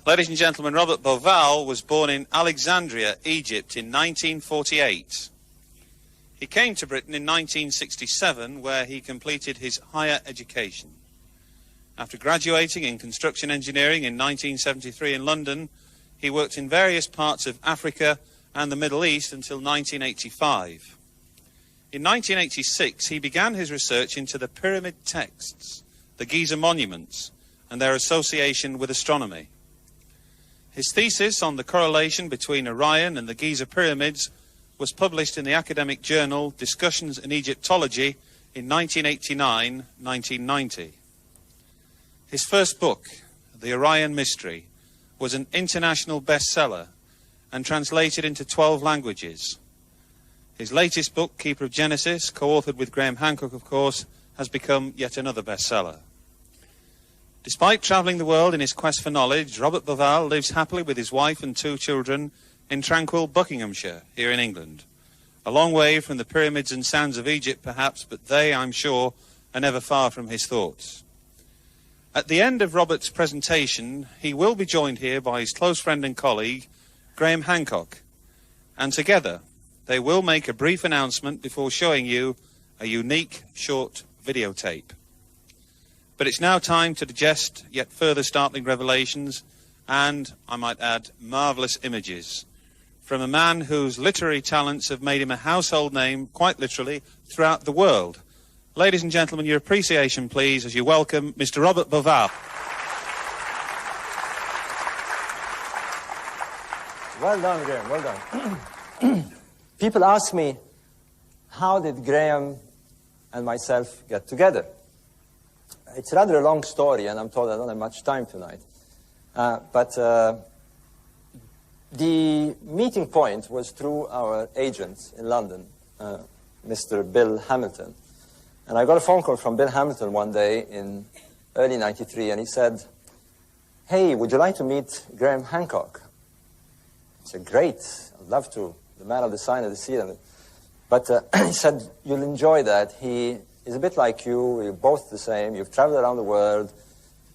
Ladies and gentlemen, Robert Bauval was born in Alexandria, Egypt in 1948. He came to Britain in 1967, where he completed his higher education. After graduating in construction engineering in 1973 in London, he worked in various parts of Africa and the Middle East until 1985. In 1986, he began his research into the pyramid texts, the Giza monuments, and their association with astronomy. His thesis on the correlation between Orion and the Giza pyramids was published in the academic journal Discussions in Egyptology in 1989-1990. His first book, The Orion Mystery, was an international bestseller and translated into 12 languages. His latest book, Keeper of Genesis, co-authored with Graham Hancock, of course, has become yet another bestseller. Despite travelling the world in his quest for knowledge, Robert Bauval lives happily with his wife and 2 children in tranquil Buckinghamshire, here in England. A long way from the pyramids and sands of Egypt, perhaps, but they, I'm sure, are never far from his thoughts. At the end of Robert's presentation, he will be joined here by his close friend and colleague, Graham Hancock, and together they will make a brief announcement before showing you a unique short videotape. But it's now time to digest yet further startling revelations and, I might add, marvellous images from a man whose literary talents have made him a household name, quite literally, throughout the world. Ladies and gentlemen, your appreciation, please, as you welcome Mr. Robert Bauval. Well done, Graham, well done. People ask me, how did Graham and myself get together? It's rather a long story, and I'm told I don't have much time tonight. But the meeting point was through our agent in London, Mr. Bill Hamilton. And I got a phone call from Bill Hamilton one day in early '93, and he said, "Hey, would you like to meet Graham Hancock?" I said, "Great, I'd love to, the man of the sign of the sea." But he said, "You'll enjoy that. He is a bit like you, you're both the same, you've traveled around the world,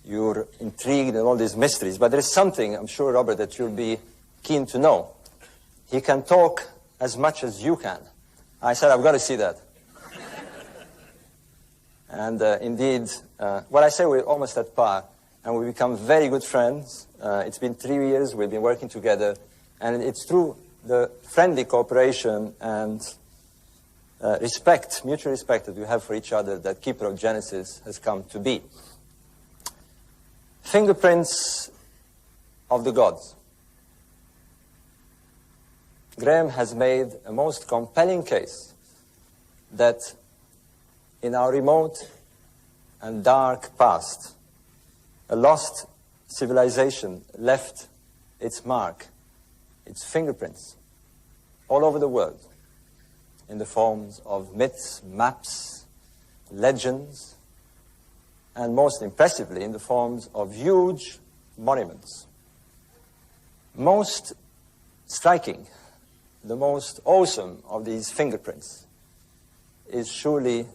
you're intrigued in all these mysteries, but there is something, I'm sure, Robert, that you'll be keen to know. He can talk as much as you can." I said, "I've got to see that." And indeed, what I say, we're almost at par, and we become very good friends. It's been 3 years we've been working together, and it's through the friendly cooperation and respect, mutual respect that we have for each other, that Keeper of Genesis has come to be. Fingerprints of the gods. Graham has made a most compelling case that in our remote and dark past, a lost civilization left its mark, its fingerprints, all over the world, in the forms of myths, maps, legends, and most impressively in the forms of huge monuments. Most striking, the most awesome of these fingerprints is surely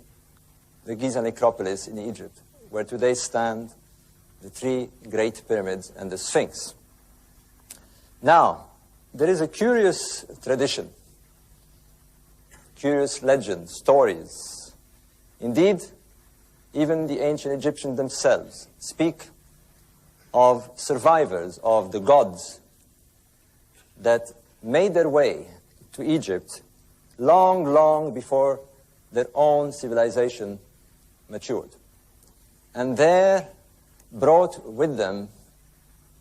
the Giza necropolis in Egypt, where today stand the 3 great pyramids and the Sphinx. Now, there is a curious tradition, curious legends, stories. Indeed, even the ancient Egyptians themselves speak of survivors of the gods that made their way to Egypt long, long before their own civilization matured, and there brought with them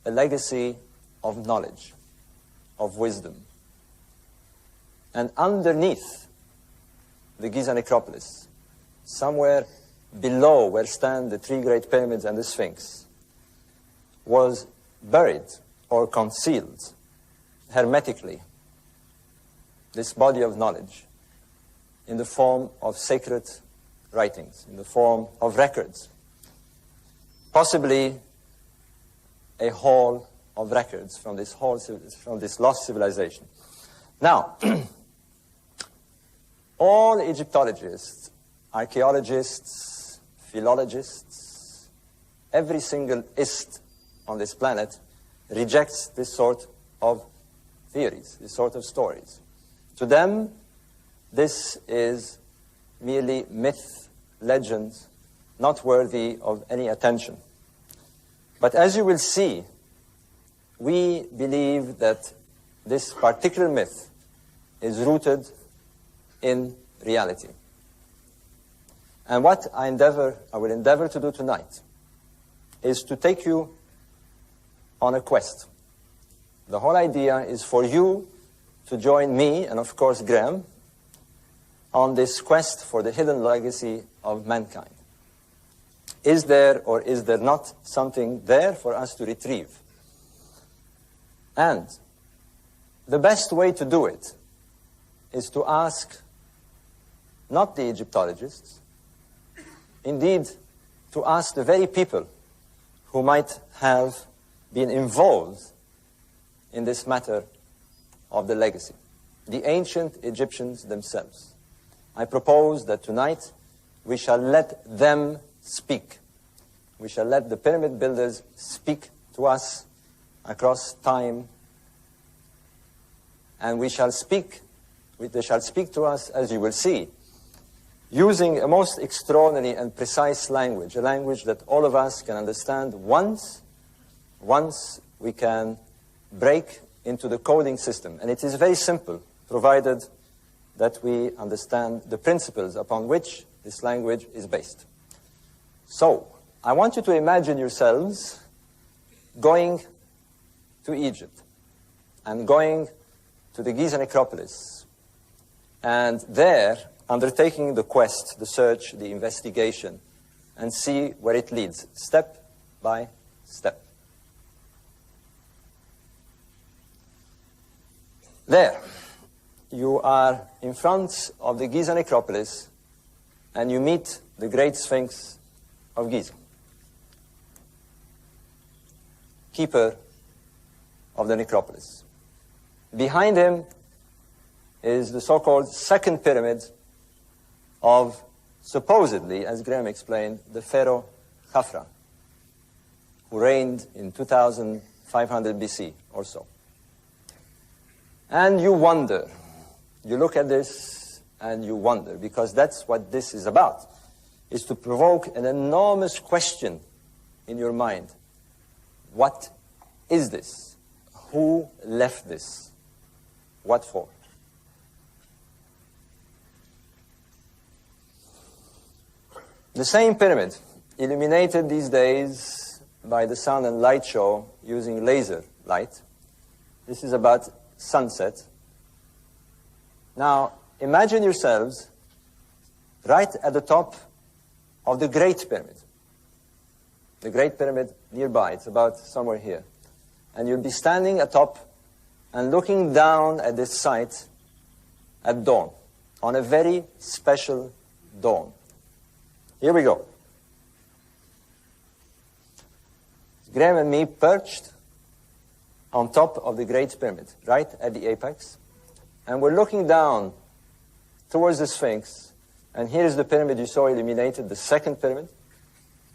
a legacy of knowledge, of wisdom. And underneath the Giza necropolis, somewhere below where stand the 3 great pyramids and the Sphinx, was buried or concealed hermetically this body of knowledge in the form of sacred writings, in the form of records, possibly a hall of records from this lost civilization. Now, all Egyptologists, archaeologists, philologists, every single ist on this planet rejects this sort of theories, this sort of stories. To them, this is merely myth, legends, not worthy of any attention. But as you will see, we believe that this particular myth is rooted in reality. And what I will endeavor to do tonight is to take you on a quest. The whole idea is for you to join me, and of course Graham, on this quest for the hidden legacy of mankind. Is there or is there not something there for us to retrieve? And the best way to do it is to ask not the Egyptologists, indeed to ask the very people who might have been involved in this matter of the legacy, the ancient Egyptians themselves. I propose that tonight we shall let them speak. We shall let the pyramid builders speak to us across time, and they shall speak to us, as you will see, using a most extraordinary and precise language, a language that all of us can understand once we can break into the coding system. And it is very simple, provided that we understand the principles upon which this language is based. So, I want you to imagine yourselves going to Egypt and going to the Giza necropolis, and there undertaking the quest, the search, the investigation, and see where it leads, step by step. There, you are in front of the Giza necropolis, and you meet the Great Sphinx of Giza, keeper of the necropolis. Behind him is the so-called second pyramid of, supposedly, as Graham explained, the pharaoh Khafra, who reigned in 2500 BC or so. And you wonder, you look at this and you wonder, because that's what this is about, is to provoke an enormous question in your mind. What is this? Who left this? What for? The same pyramid, illuminated these days by the sun and light show using laser light. This is about sunset. Now, imagine yourselves right at the top of the Great Pyramid. The Great Pyramid nearby, it's about somewhere here. And you'll be standing atop and looking down at this site at dawn, on a very special dawn. Here we go. Graham and me perched on top of the Great Pyramid, right at the apex. And we're looking down towards the Sphinx. And here is the pyramid you saw illuminated, the second pyramid,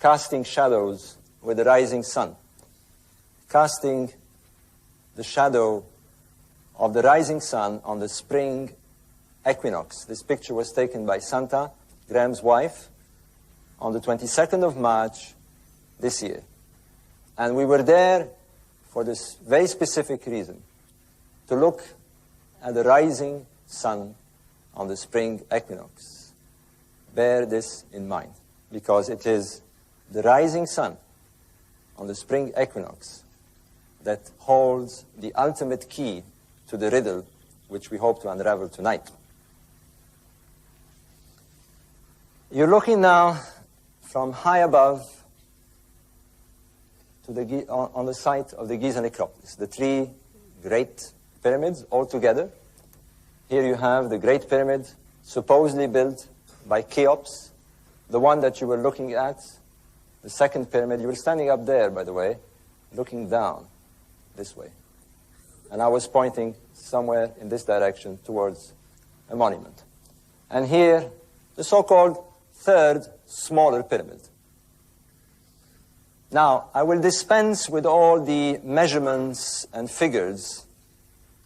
casting shadows with the rising sun, casting the shadow of the rising sun on the spring equinox. This picture was taken by Santa, Graham's wife, on the 22nd of March this year. And we were there for this very specific reason, to look at the rising sun on the spring equinox. Bear this in mind, because it is the rising sun on the spring equinox that holds the ultimate key to the riddle which we hope to unravel tonight. You're looking now from high above to on the site of the Giza necropolis, the three great pyramids all together. Here you have the Great Pyramid, supposedly built by Cheops, the one that you were looking at, the second pyramid. You were standing up there, by the way, looking down this way. And I was pointing somewhere in this direction towards a monument. And here, the so-called third, smaller pyramid. Now, I will dispense with all the measurements and figures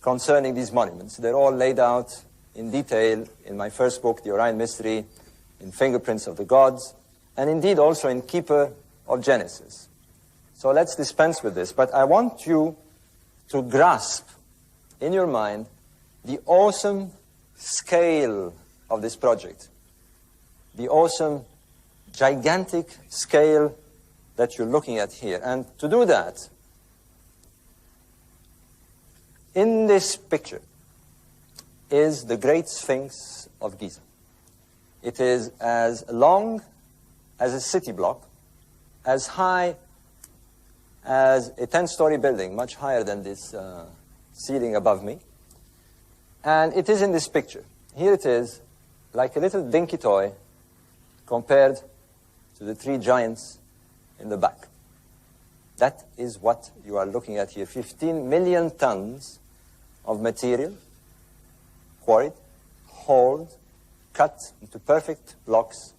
concerning these monuments. They're all laid out in detail in my first book, The Orion Mystery, in Fingerprints of the Gods, and indeed also in Keeper of Genesis. So let's dispense with this. But I want you to grasp in your mind the awesome scale of this project, the awesome, gigantic scale that you're looking at here. And to do that, in this picture is the Great Sphinx of Giza. It is as long as a city block, as high as a 10-story building, much higher than this ceiling above me. And it is in this picture. Here it is, like a little dinky toy compared to the three giants in the back. That is what you are looking at here. 15 million tons of material, quarried, hauled, cut into perfect blocks,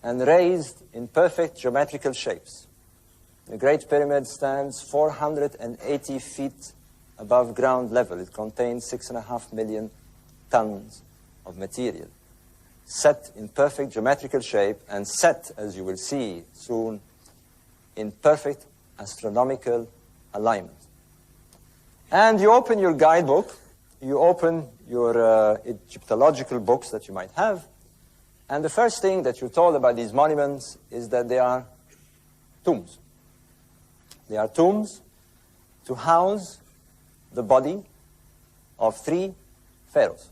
and raised in perfect geometrical shapes. The Great Pyramid stands 480 feet above ground level. It contains 6.5 million tons of material, set in perfect geometrical shape and set, as you will see soon, in perfect astronomical alignment. And you open your guidebook, you open your Egyptological books that you might have, and the first thing that you're told about these monuments is that they are tombs. They are tombs to house the body of 3 pharaohs.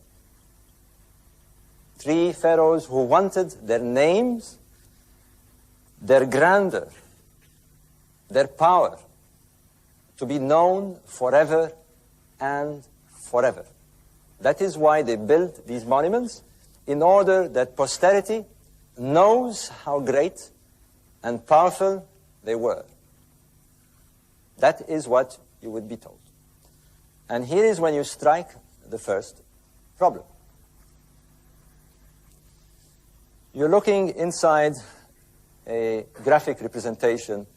3 pharaohs who wanted their names, their grandeur, their power to be known forever and forever. That is why they built these monuments, in order that posterity knows how great and powerful they were. That is what you would be told. And here is when you strike the first problem. You're looking inside a graphic representation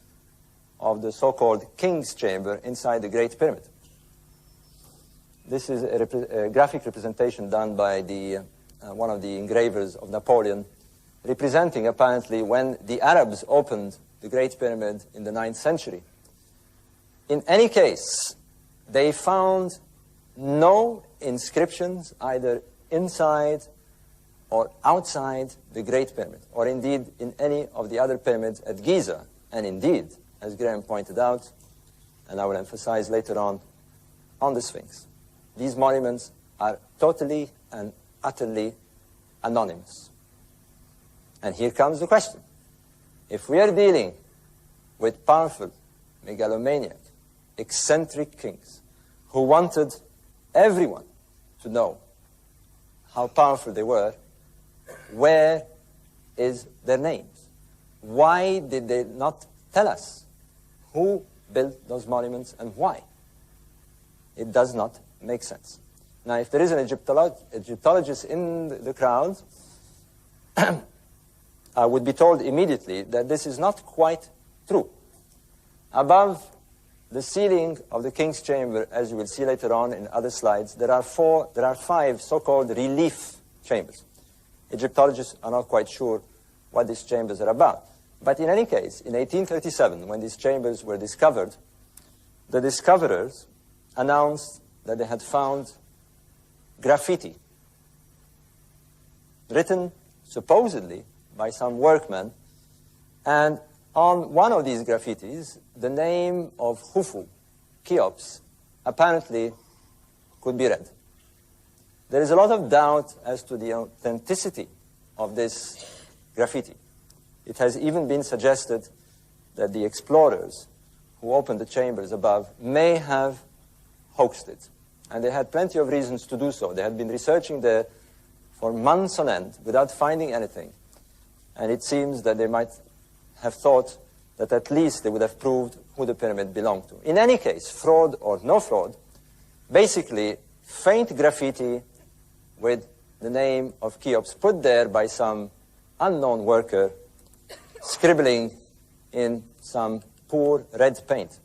of the so-called King's Chamber inside the Great Pyramid. This is a graphic representation done by one of the engravers of Napoleon, representing apparently when the Arabs opened the Great Pyramid in the 9th century. In any case, they found no inscriptions either inside or outside the Great Pyramid, or indeed in any of the other pyramids at Giza. And indeed, as Graham pointed out, and I will emphasize later on the Sphinx, these monuments are totally and utterly anonymous. And here comes the question. If we are dealing with powerful, megalomaniac, eccentric kings who wanted everyone to know how powerful they were, where is their names? Why did they not tell us who built those monuments and why? It does not make sense. Now, if there is an Egyptologist in the crowd, I would be told immediately that this is not quite true. Above the ceiling of the King's Chamber, as you will see later on in other slides, there are 5 so-called relief chambers. Egyptologists are not quite sure what these chambers are about. But in any case, in 1837, when these chambers were discovered, the discoverers announced that they had found graffiti written supposedly by some workmen, and on one of these graffitis, the name of Khufu, Cheops, apparently could be read. There is a lot of doubt as to the authenticity of this graffiti. It has even been suggested that the explorers who opened the chambers above may have hoaxed it. And they had plenty of reasons to do so. They had been researching there for months on end without finding anything. And it seems that they might have thought that at least they would have proved who the pyramid belonged to. In any case, fraud or no fraud, basically faint graffiti with the name of Cheops put there by some unknown worker scribbling in some poor red paint,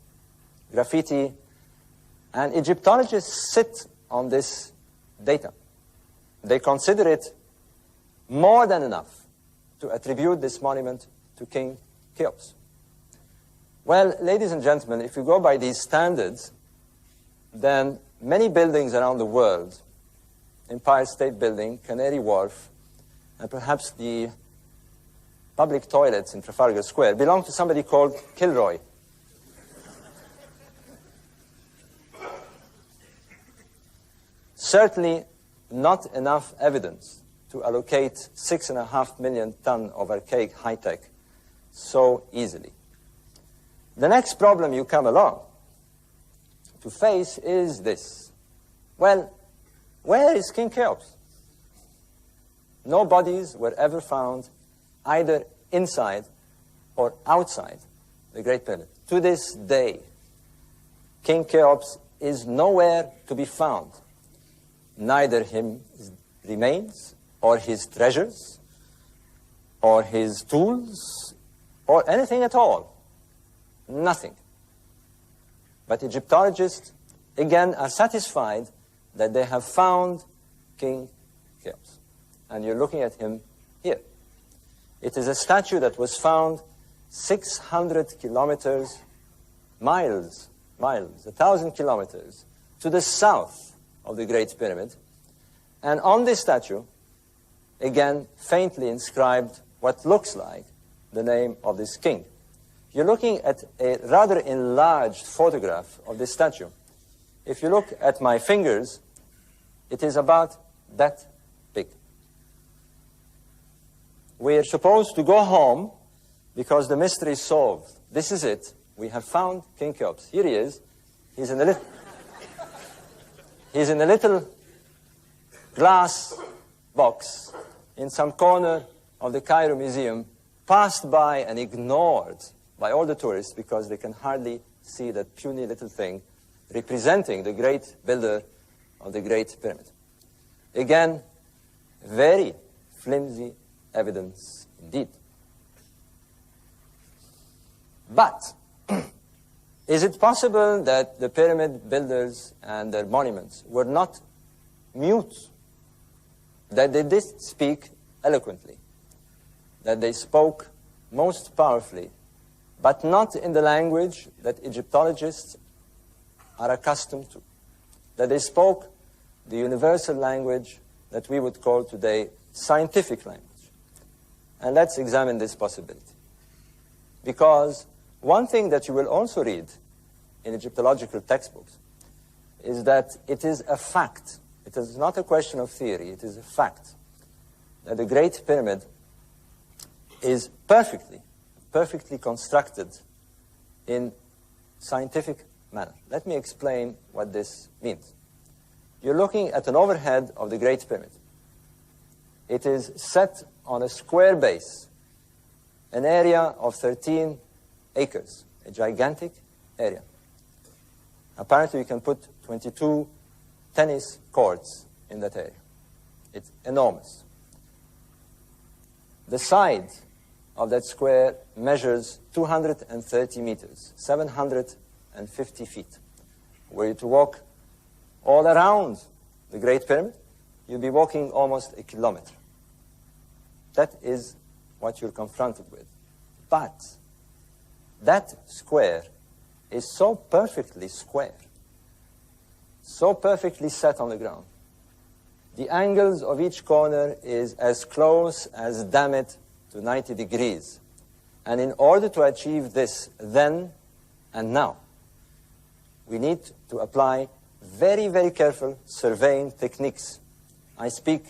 graffiti, and Egyptologists sit on this data. They consider it more than enough to attribute this monument to King Cheops. Well, ladies and gentlemen, if you go by these standards, then many buildings around the world, Empire State Building, Canary Wharf, and perhaps the public toilets in Trafalgar Square, belong to somebody called Kilroy. Certainly not enough evidence to allocate 6.5 million tons of archaic high-tech so easily. The next problem you come along to face is this. Well, where is King Cheops? No bodies were ever found either inside or outside the Great Pyramid. To this day, King Cheops is nowhere to be found. Neither his remains, or his treasures, or his tools, or anything at all. Nothing. But Egyptologists, again, are satisfied that they have found King Cheops. And you're looking at him here. It is a statue that was found 600 kilometers, miles, 1,000 kilometers to the south of the Great Pyramid. And on this statue, again, faintly inscribed what looks like the name of this king. You're looking at a rather enlarged photograph of this statue. If you look at my fingers, it is about that big. We're supposed to go home because the mystery is solved. This is it. We have found King Cheops. Here he is. He's in a little glass box in some corner of the Cairo Museum, passed by and ignored by all the tourists because they can hardly see that puny little thing representing the great builder of the Great Pyramid. Again, very flimsy evidence indeed. But is it possible that the pyramid builders and their monuments were not mute, that they did speak eloquently, that they spoke most powerfully, but not in the language that Egyptologists are accustomed to, that they spoke the universal language that we would call today scientific language? And let's examine this possibility. Because one thing that you will also read in Egyptological textbooks is that it is a fact. It is not a question of theory. It is a fact that the Great Pyramid is perfectly constructed in scientific manner. Let me explain what this means. You're looking at an overhead of the Great Pyramid. It is set on a square base, an area of 13 acres, a gigantic area. Apparently you can put 22 tennis courts in that area. It's enormous. The side of that square measures 230 meters, 750 feet. Were you to walk all around the Great Pyramid, you'll be walking almost a kilometer. That is what you're confronted with. But that square is so perfectly square, so perfectly set on the ground. The angles of each corner is as close as, damn it, to 90 degrees. And in order to achieve this then and now, we need to apply very, very careful surveying techniques. I speak,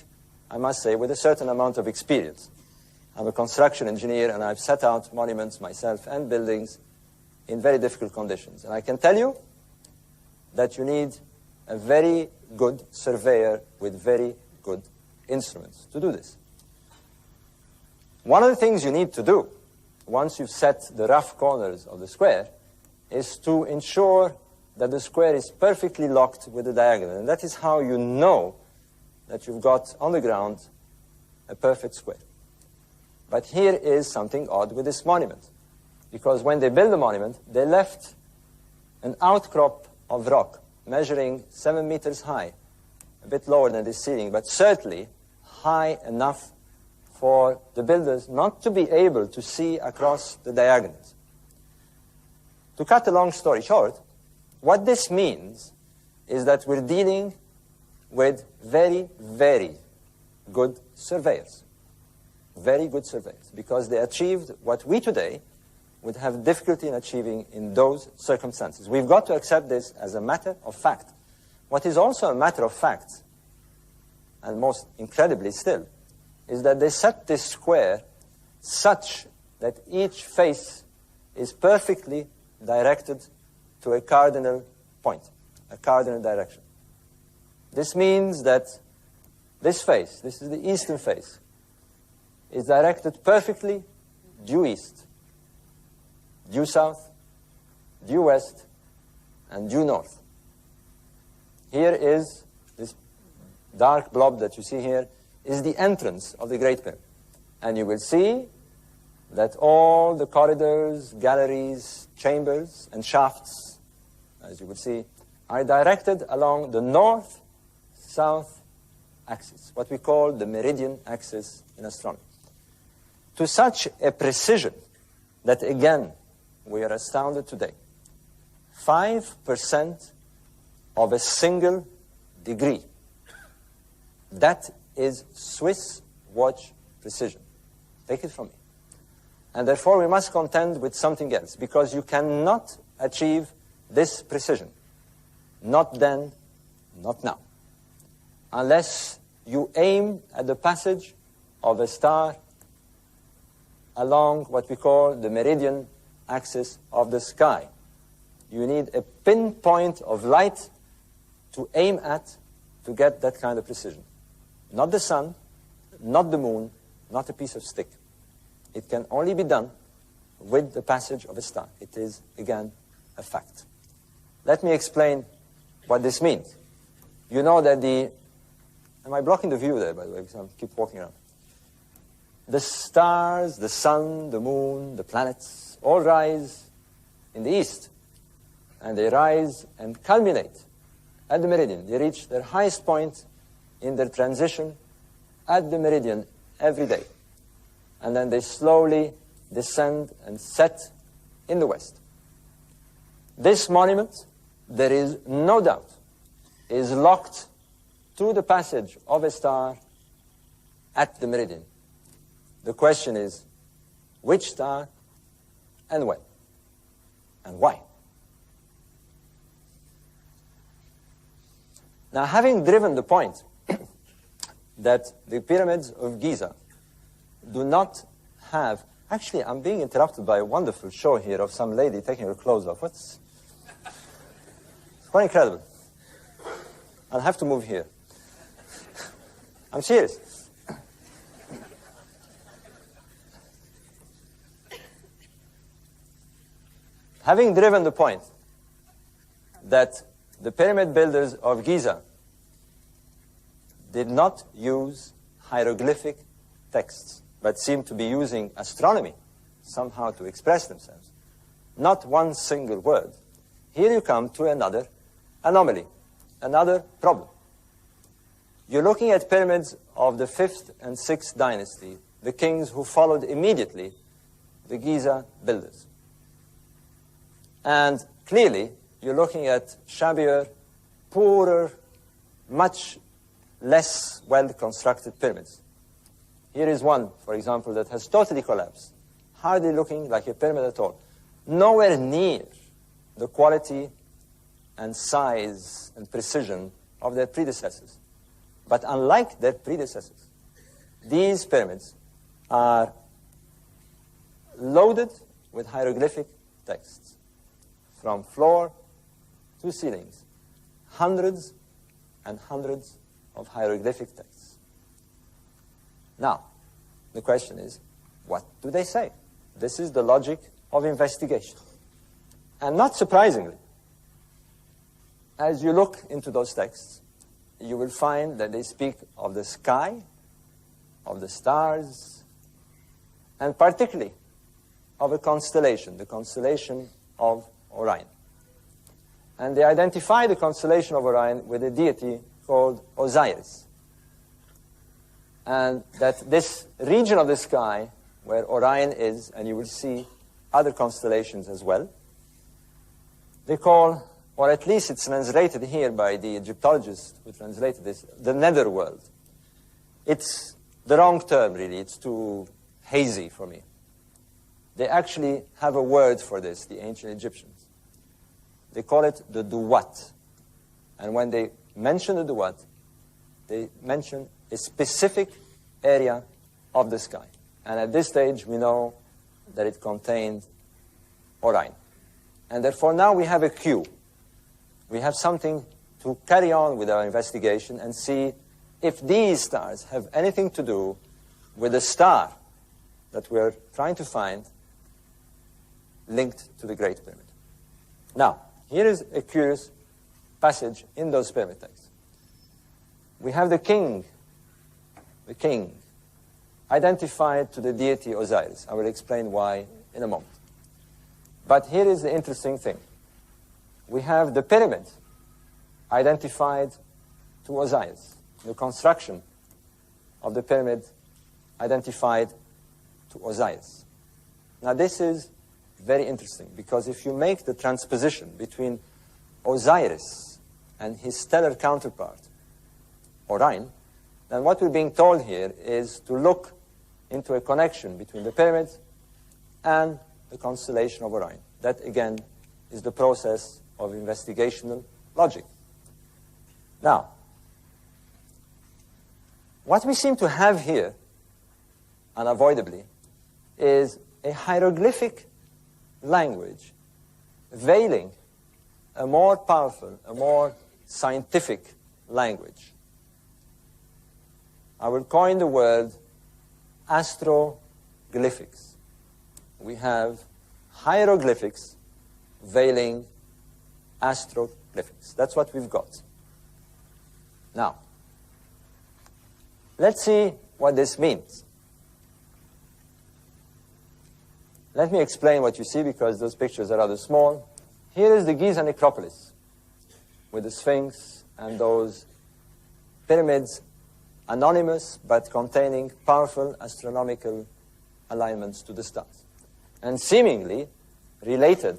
I must say, with a certain amount of experience. I'm a construction engineer, and I've set out monuments myself and buildings in very difficult conditions. And I can tell you that you need a very good surveyor with very good instruments to do this. One of the things you need to do, once you've set the rough corners of the square, is to ensure that the square is perfectly locked with the diagonal. And that is how you know that you've got on the ground a perfect square. But here is something odd with this monument. because when they built the monument, they left an outcrop of rock measuring 7 meters high, a bit lower than the ceiling, but certainly high enough for the builders not to be able to see across the diagonals. To cut a long story short, what this means is that we're dealing with very, very good surveyors. Very good surveyors, because they achieved what we today would have difficulty in achieving in those circumstances. We've got to accept this as a matter of fact. What is also a matter of fact, and most incredibly still, is that they set this square such that each face is perfectly directed to a cardinal point, a cardinal direction. This means that this face, this is the eastern face, is directed perfectly due east, due south, due west, and due north. Here is this dark blob that you see here is the entrance of the Great Pyramid. And you will see that all the corridors, galleries, chambers, and shafts, as you will see, are directed along the north-south axis, what we call the meridian axis in astronomy. To such a precision that, again, we are astounded today. 5% of a single degree. That is Swiss watch precision. Take it from me. And therefore we must contend with something else, because you cannot achieve this precision. Not then, not now. Unless you aim at the passage of a star along what we call the meridian axis of the sky. You need a pinpoint of light to aim at to get that kind of precision. Not the sun, not the moon, not a piece of stick. It can only be done with the passage of a star. It is, again, a fact. Let me explain what this means. You know that am I blocking the view there, by the way, because I keep walking around? The stars, the sun, the moon, the planets, all rise in the east. And they rise and culminate at the meridian. They reach their highest point in their transition at the meridian every day. And then they slowly descend and set in the west. This monument, there is no doubt, is locked to the passage of a star at the meridian. The question is, which star and when? And why? Now, having driven the point that the pyramids of Giza do not have... Actually, I'm being interrupted by a wonderful show here of some lady taking her clothes off. It's quite incredible. I'll have to move here. I'm serious. Having driven the point that the pyramid builders of Giza did not use hieroglyphic texts, but seemed to be using astronomy somehow to express themselves, not one single word, here you come to another anomaly, another problem. You're looking at pyramids of the 5th and 6th dynasty, the kings who followed immediately the Giza builders. And clearly, you're looking at shabbier, poorer, much less well-constructed pyramids. Here is one, for example, that has totally collapsed, hardly looking like a pyramid at all. Nowhere near the quality and size and precision of their predecessors. But unlike their predecessors, these pyramids are loaded with hieroglyphic texts, from floor to ceilings, hundreds and hundreds of hieroglyphic texts. Now, the question is, what do they say? This is the logic of investigation. And not surprisingly, as you look into those texts, you will find that they speak of the sky, of the stars, and particularly of a constellation, the constellation of Orion. And they identify the constellation of Orion with a deity called Osiris. And that this region of the sky where Orion is, and you will see other constellations as well, they call, or at least it's translated here by the Egyptologists who translated this, the netherworld. It's the wrong term, really. It's too hazy for me. They actually have a word for this, the ancient Egyptians. They call it the Duat. And when they mention the Duat, they mention a specific area of the sky. And at this stage, we know that it contained Orion. And therefore, now we have a cue. We have something to carry on with our investigation and see if these stars have anything to do with the star that we're trying to find linked to the Great Pyramid. Now, here is a curious passage in those pyramid texts. We have the king, identified to the deity Osiris. I will explain why in a moment. But here is the interesting thing. We have the pyramid identified to Osiris. The construction of the pyramid identified to Osiris. Now this is very interesting, because if you make the transposition between Osiris and his stellar counterpart, Orion, then what we're being told here is to look into a connection between the pyramid and the constellation of Orion. That, again, is the process of investigational logic. Now, what we seem to have here, unavoidably, is a hieroglyphic language veiling a more powerful, a more scientific language. I will coin the word astroglyphics. We have hieroglyphics veiling astroglyphics. That's what we've got. Now, let's see what this means. Let me explain what you see, because those pictures are rather small. Here is the Giza necropolis with the Sphinx and those pyramids, anonymous but containing powerful astronomical alignments to the stars, and seemingly related,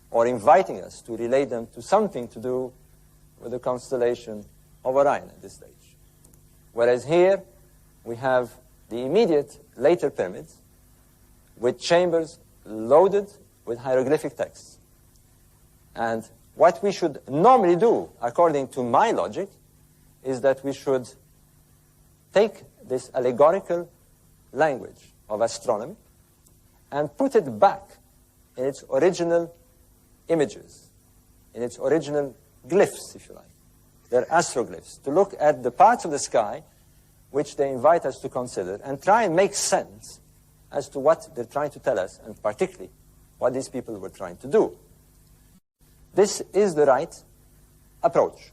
or inviting us to relate them to something to do with the constellation of Orion at this stage. Whereas here we have the immediate later pyramids with chambers loaded with hieroglyphic texts. And what we should normally do, according to my logic, is that we should take this allegorical language of astronomy and put it back in its original images, in its original glyphs, if you like. They're astroglyphs, to look at the parts of the sky which they invite us to consider and try and make sense as to what they're trying to tell us, and particularly what these people were trying to do. This is the right approach.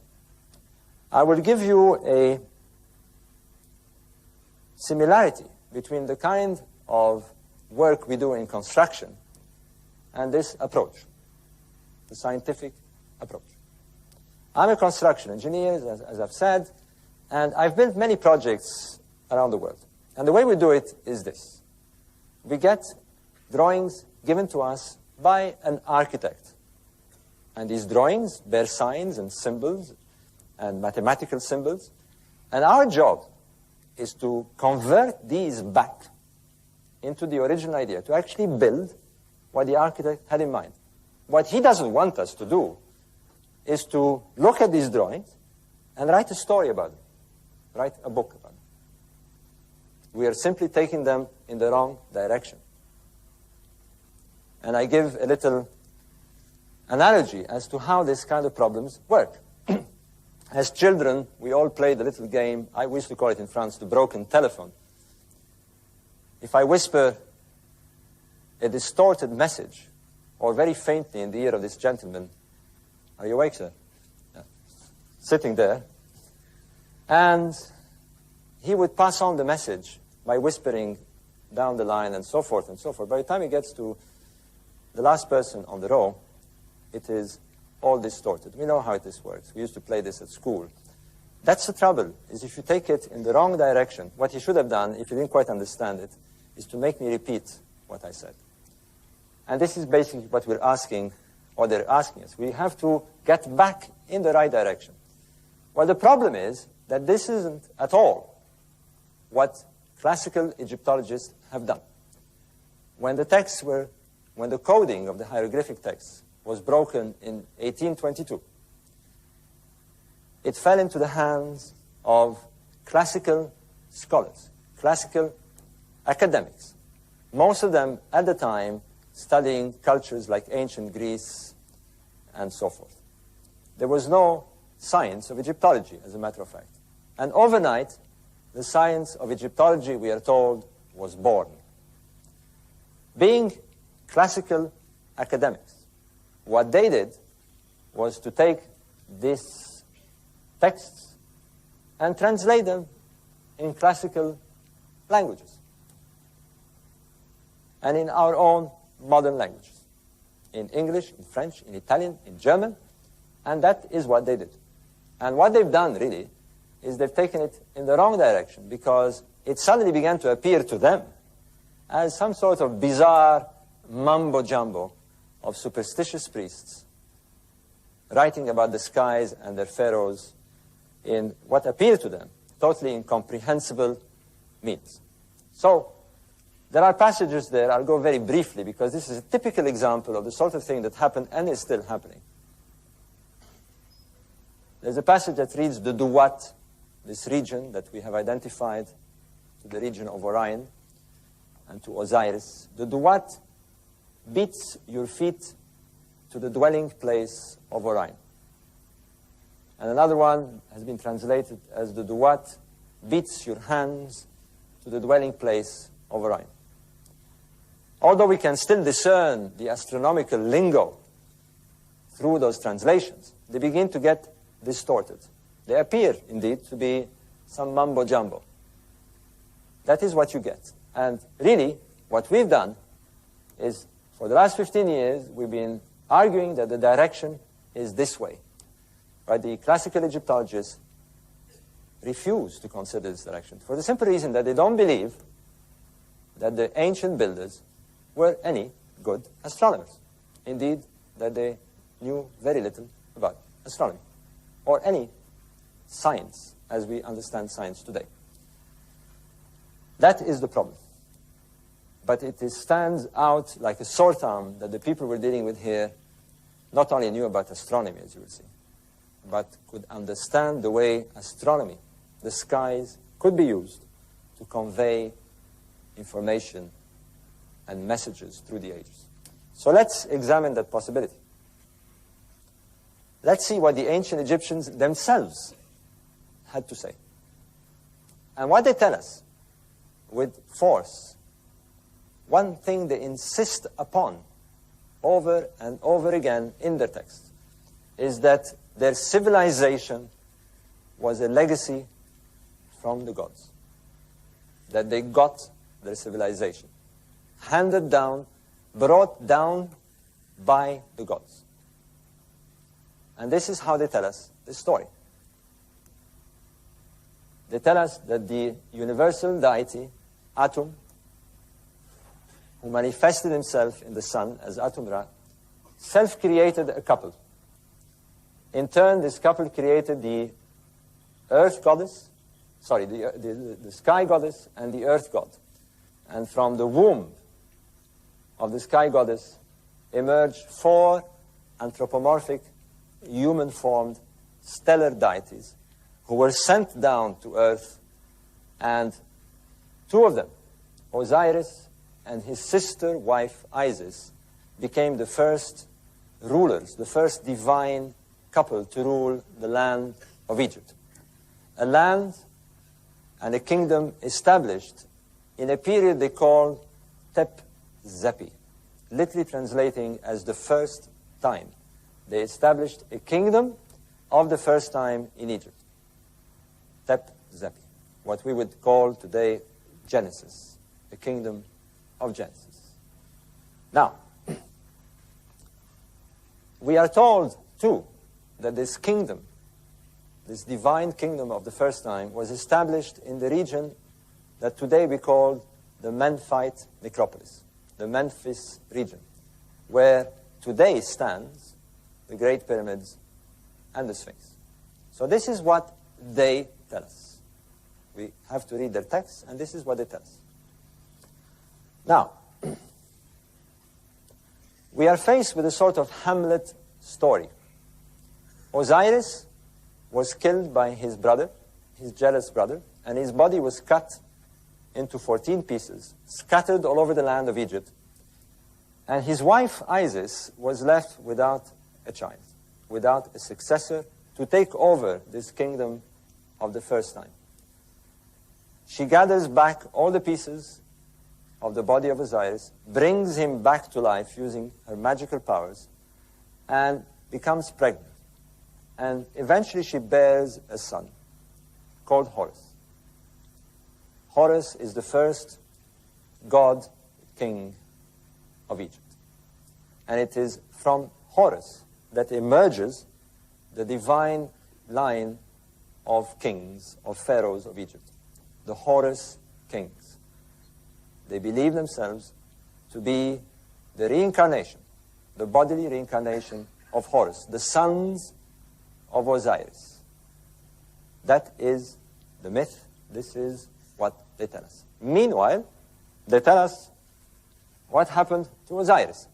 I will give you a similarity between the kind of work we do in construction and this approach, the scientific approach. I'm a construction engineer, as I've said, and I've built many projects around the world. And the way we do it is this. We get drawings given to us by an architect. And these drawings bear signs and symbols and mathematical symbols. And our job is to convert these back into the original idea, to actually build what the architect had in mind. What he doesn't want us to do is to look at these drawings and write a story about them, write a book about them. We are simply taking them in the wrong direction. And I give a little analogy as to how this kind of problems work. As children, we all played a little game, we used to call it in France the broken telephone. If I whisper a distorted message, or very faintly in the ear of this gentleman, are you awake, sir? Yeah. Sitting there, and he would pass on the message by whispering down the line, and so forth and so forth. By the time it gets to the last person on the row, it is all distorted. We know how this works. We used to play this at school. That's the trouble, is if you take it in the wrong direction, what he should have done, if you didn't quite understand it, is to make me repeat what I said. And this is basically what we're asking, or they're asking us. We have to get back in the right direction. Well, the problem is that this isn't at all what classical Egyptologists have done. When the coding of the hieroglyphic texts was broken in 1822, it fell into the hands of classical scholars, classical academics, most of them at the time studying cultures like ancient Greece and so forth. There was no science of Egyptology, as a matter of fact. And overnight, the science of Egyptology, we are told, was born. Being classical academics, what they did was to take these texts and translate them in classical languages and in our own modern languages, in English, in French, in Italian, in German, and that is what they did. And what they've done, really, is they've taken it in the wrong direction, because it suddenly began to appear to them as some sort of bizarre mumbo-jumbo of superstitious priests writing about the skies and their pharaohs in what appeared to them totally incomprehensible means. So, there are passages there, I'll go very briefly, because this is a typical example of the sort of thing that happened and is still happening. There's a passage that reads the Duat, this region that we have identified to the region of Orion and to Osiris. The Duat beats your feet to the dwelling place of Orion. And another one has been translated as the Duat beats your hands to the dwelling place of Orion. Although we can still discern the astronomical lingo through those translations, they begin to get distorted. They appear, indeed, to be some mumbo-jumbo. That is what you get. And really, what we've done is, for the last 15 years, we've been arguing that the direction is this way. Right? The classical Egyptologists refuse to consider this direction, for the simple reason that they don't believe that the ancient builders were any good astronomers. Indeed, that they knew very little about astronomy, or any science as we understand science today. That is the problem. But it stands out like a sore thumb that the people we're dealing with here not only knew about astronomy, as you will see, but could understand the way astronomy, the skies, could be used to convey information and messages through the ages. So let's examine that possibility. Let's see what the ancient Egyptians themselves had to say. And what they tell us with force, one thing they insist upon over and over again in their texts, is that their civilization was a legacy from the gods. That they got their civilization handed down, brought down by the gods. And this is how they tell us the story. They tell us that the universal deity, Atum, who manifested himself in the sun as Atum-Ra, self-created a couple. In turn, this couple created the earth goddess, the sky goddess and the earth god. And from the womb of the sky goddess emerged 4 anthropomorphic, human-formed, stellar deities who were sent down to earth, and 2 of them, Osiris and his sister wife Isis, became the first rulers, the first divine couple to rule the land of Egypt. A land and a kingdom established in a period they call Tep Zepi, literally translating as the first time. They established a kingdom of the first time in Egypt. Tep Zepi, what we would call today Genesis, the kingdom of Genesis. Now, we are told, too, that this kingdom, this divine kingdom of the first time, was established in the region that today we call the Memphite necropolis, the Memphis region, where today stands the Great Pyramids and the Sphinx. So this is what they tell us. We have to read their texts, and this is what they tell us. Now, we are faced with a sort of Hamlet story. Osiris was killed by his brother, his jealous brother, and his body was cut into 14 pieces, scattered all over the land of Egypt. And his wife, Isis, was left without a child, without a successor to take over this kingdom of the first time. She gathers back all the pieces of the body of Osiris, brings him back to life using her magical powers, and becomes pregnant. And eventually she bears a son called Horus. Horus is the first god king of Egypt. And it is from Horus that emerges the divine line of kings, of pharaohs of Egypt, the Horus kings. They believe themselves to be the reincarnation, the bodily reincarnation of Horus, the sons of Osiris. That is the myth. This is what they tell us. Meanwhile, they tell us what happened to Osiris.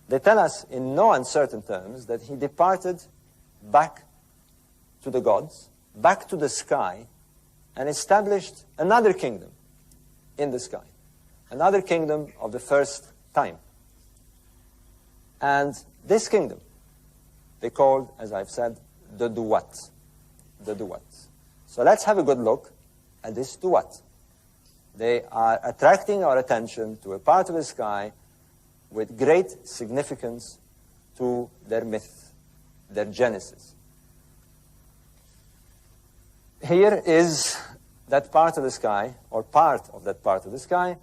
They tell us in no uncertain terms that he departed back to the gods, back to the sky, and established another kingdom in the sky, another kingdom of the first time. And this kingdom, they called, as I've said, the Duat. The Duat. So let's have a good look at this Duat. They are attracting our attention to a part of the sky with great significance to their myth, their genesis. Here is that part of the sky, or part of that part of the sky,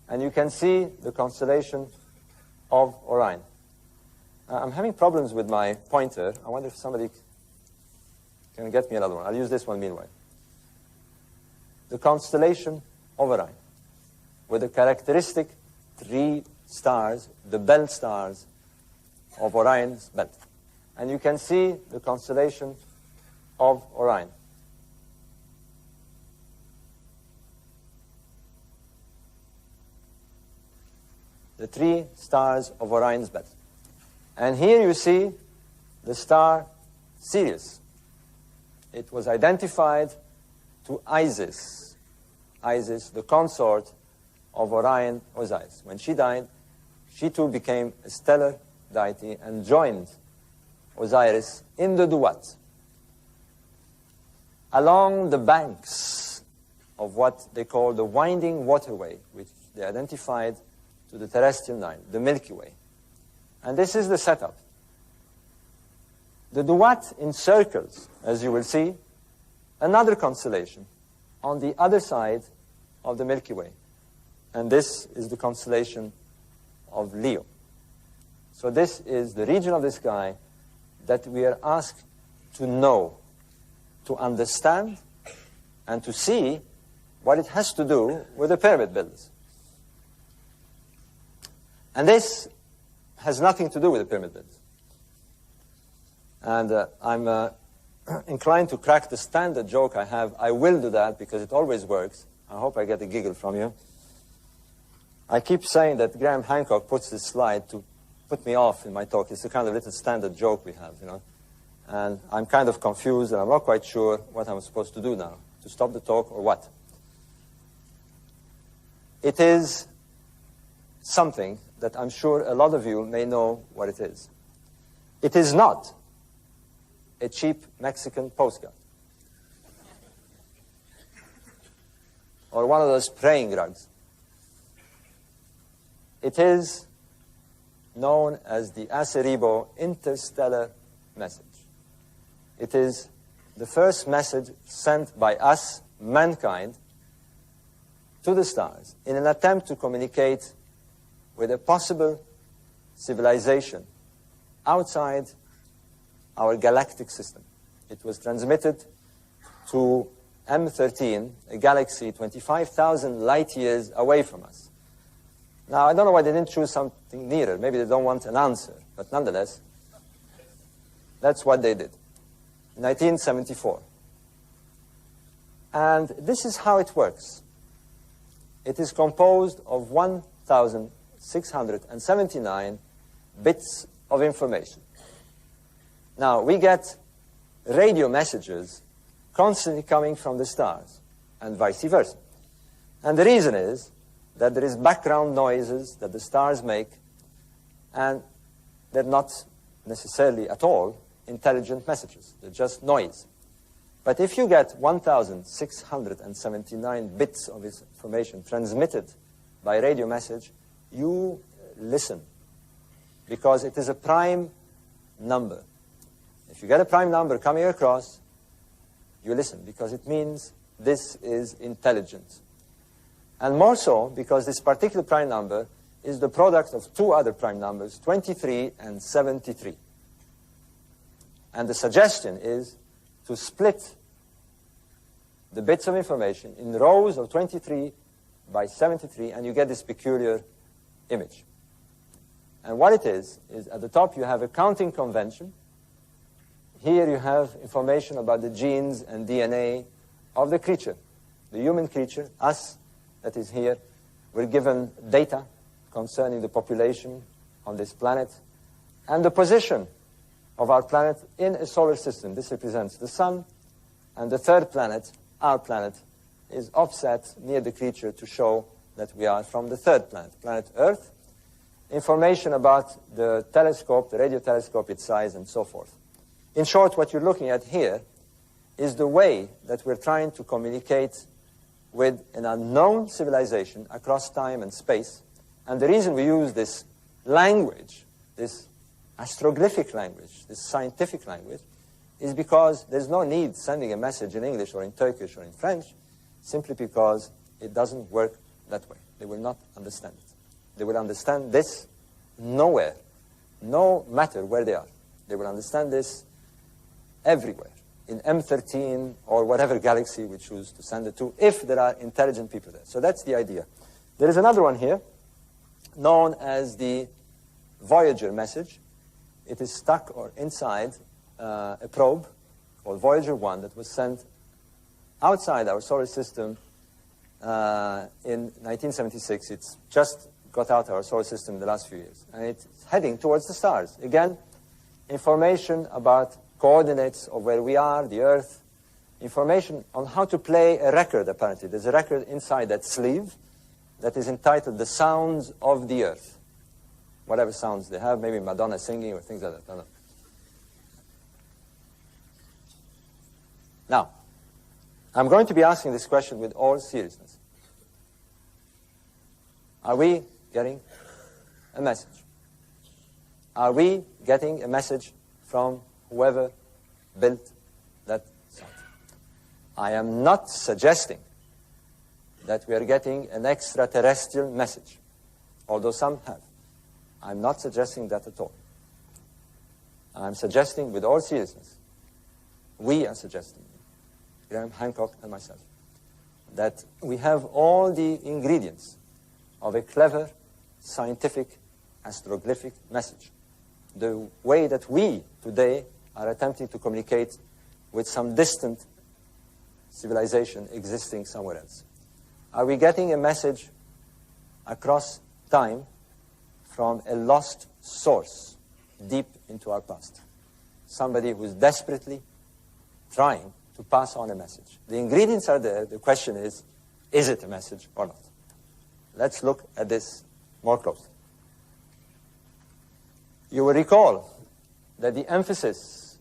and you can see the constellation of Orion. I'm having problems with my pointer. I wonder if somebody can get me another one. I'll use this one meanwhile. The constellation of Orion, with the characteristic 3 stars, the belt stars of Orion's belt. And you can see the constellation of Orion. The 3 stars of Orion's belt. And here you see the star Sirius. It was identified to Isis. Isis, the consort of Orion Osiris. When she died, she too became a stellar deity and joined Osiris in the Duat. Along the banks of what they call the winding waterway, which they identified to the terrestrial Nile, the Milky Way. And this is the setup. The Duat encircles, as you will see, another constellation on the other side of the Milky Way. And this is the constellation of Leo. So this is the region of the sky that we are asked to know, to understand, and to see what it has to do with the pyramid builders. And this has nothing to do with the pyramid builders. And I'm inclined to crack the standard joke I have. I will do that because it always works. I hope I get a giggle from you. I keep saying that Graham Hancock puts this slide to put me off in my talk. It's a kind of little standard joke we have, you know. And I'm kind of confused, and I'm not quite sure what I'm supposed to do now, to stop the talk or what. It is something that I'm sure a lot of you may know what it is. It is not a cheap Mexican postcard or one of those praying rugs. It is known as the Arecibo interstellar message. It is the first message sent by us, mankind, to the stars in an attempt to communicate with a possible civilization outside our galactic system. It was transmitted to M13, a galaxy 25,000 light years away from us. Now, I don't know why they didn't choose something nearer. Maybe they don't want an answer. But nonetheless, that's what they did in 1974. And this is how it works. It is composed of 1,679 bits of information. Now, we get radio messages constantly coming from the stars, and vice versa. And the reason is that there is background noises that the stars make, and they're not necessarily at all intelligent messages. They're just noise. But if you get 1,679 bits of information transmitted by radio message, you listen, because it is a prime number. If you get a prime number coming across, you listen, because it means this is intelligent. And more so, because this particular prime number is the product of two other prime numbers, 23 and 73. And the suggestion is to split the bits of information in rows of 23 by 73, and you get this peculiar image. And what it is at the top you have a counting convention. Here you have information about the genes and DNA of the creature, the human creature, us, that is here. We're given data concerning the population on this planet and the position of our planet in a solar system. This represents the sun, and the third planet, our planet, is offset near the creature to show that we are from the third planet, planet Earth. Information about the telescope, the radio telescope, its size, and so forth. In short, what you're looking at here is the way that we're trying to communicate with an unknown civilization across time and space. And the reason we use this language, this astroglyphic language, this scientific language, is because there's no need sending a message in English or in Turkish or in French, simply because it doesn't work that way. They will not understand it. They will understand this nowhere, no matter where they are. They will understand this everywhere, in M13 or whatever galaxy we choose to send it to, if there are intelligent people there. So that's the idea. There is another one here, known as the Voyager message. It is stuck or inside a probe called Voyager 1 that was sent outside our solar system in 1976. It's just got out of our solar system in the last few years. And it's heading towards the stars. Again, information about coordinates of where we are, the Earth, information on how to play a record, apparently. There's a record inside that sleeve that is entitled The Sounds of the Earth. Whatever sounds they have, maybe Madonna singing or things like that. I don't know. Now, I'm going to be asking this question with all seriousness. Are we getting a message? Are we getting a message from whoever built that site? I am not suggesting that we are getting an extraterrestrial message, although some have. I'm not suggesting that at all. I'm suggesting with all seriousness, we are suggesting, Graham Hancock and myself, that we have all the ingredients of a clever, scientific, astroglyphic message. The way that we today are attempting to communicate with some distant civilization existing somewhere else. Are we getting a message across time from a lost source deep into our past? Somebody who's desperately trying to pass on a message. The ingredients are there. The question is it a message or not? Let's look at this more closely. You will recall that the emphasis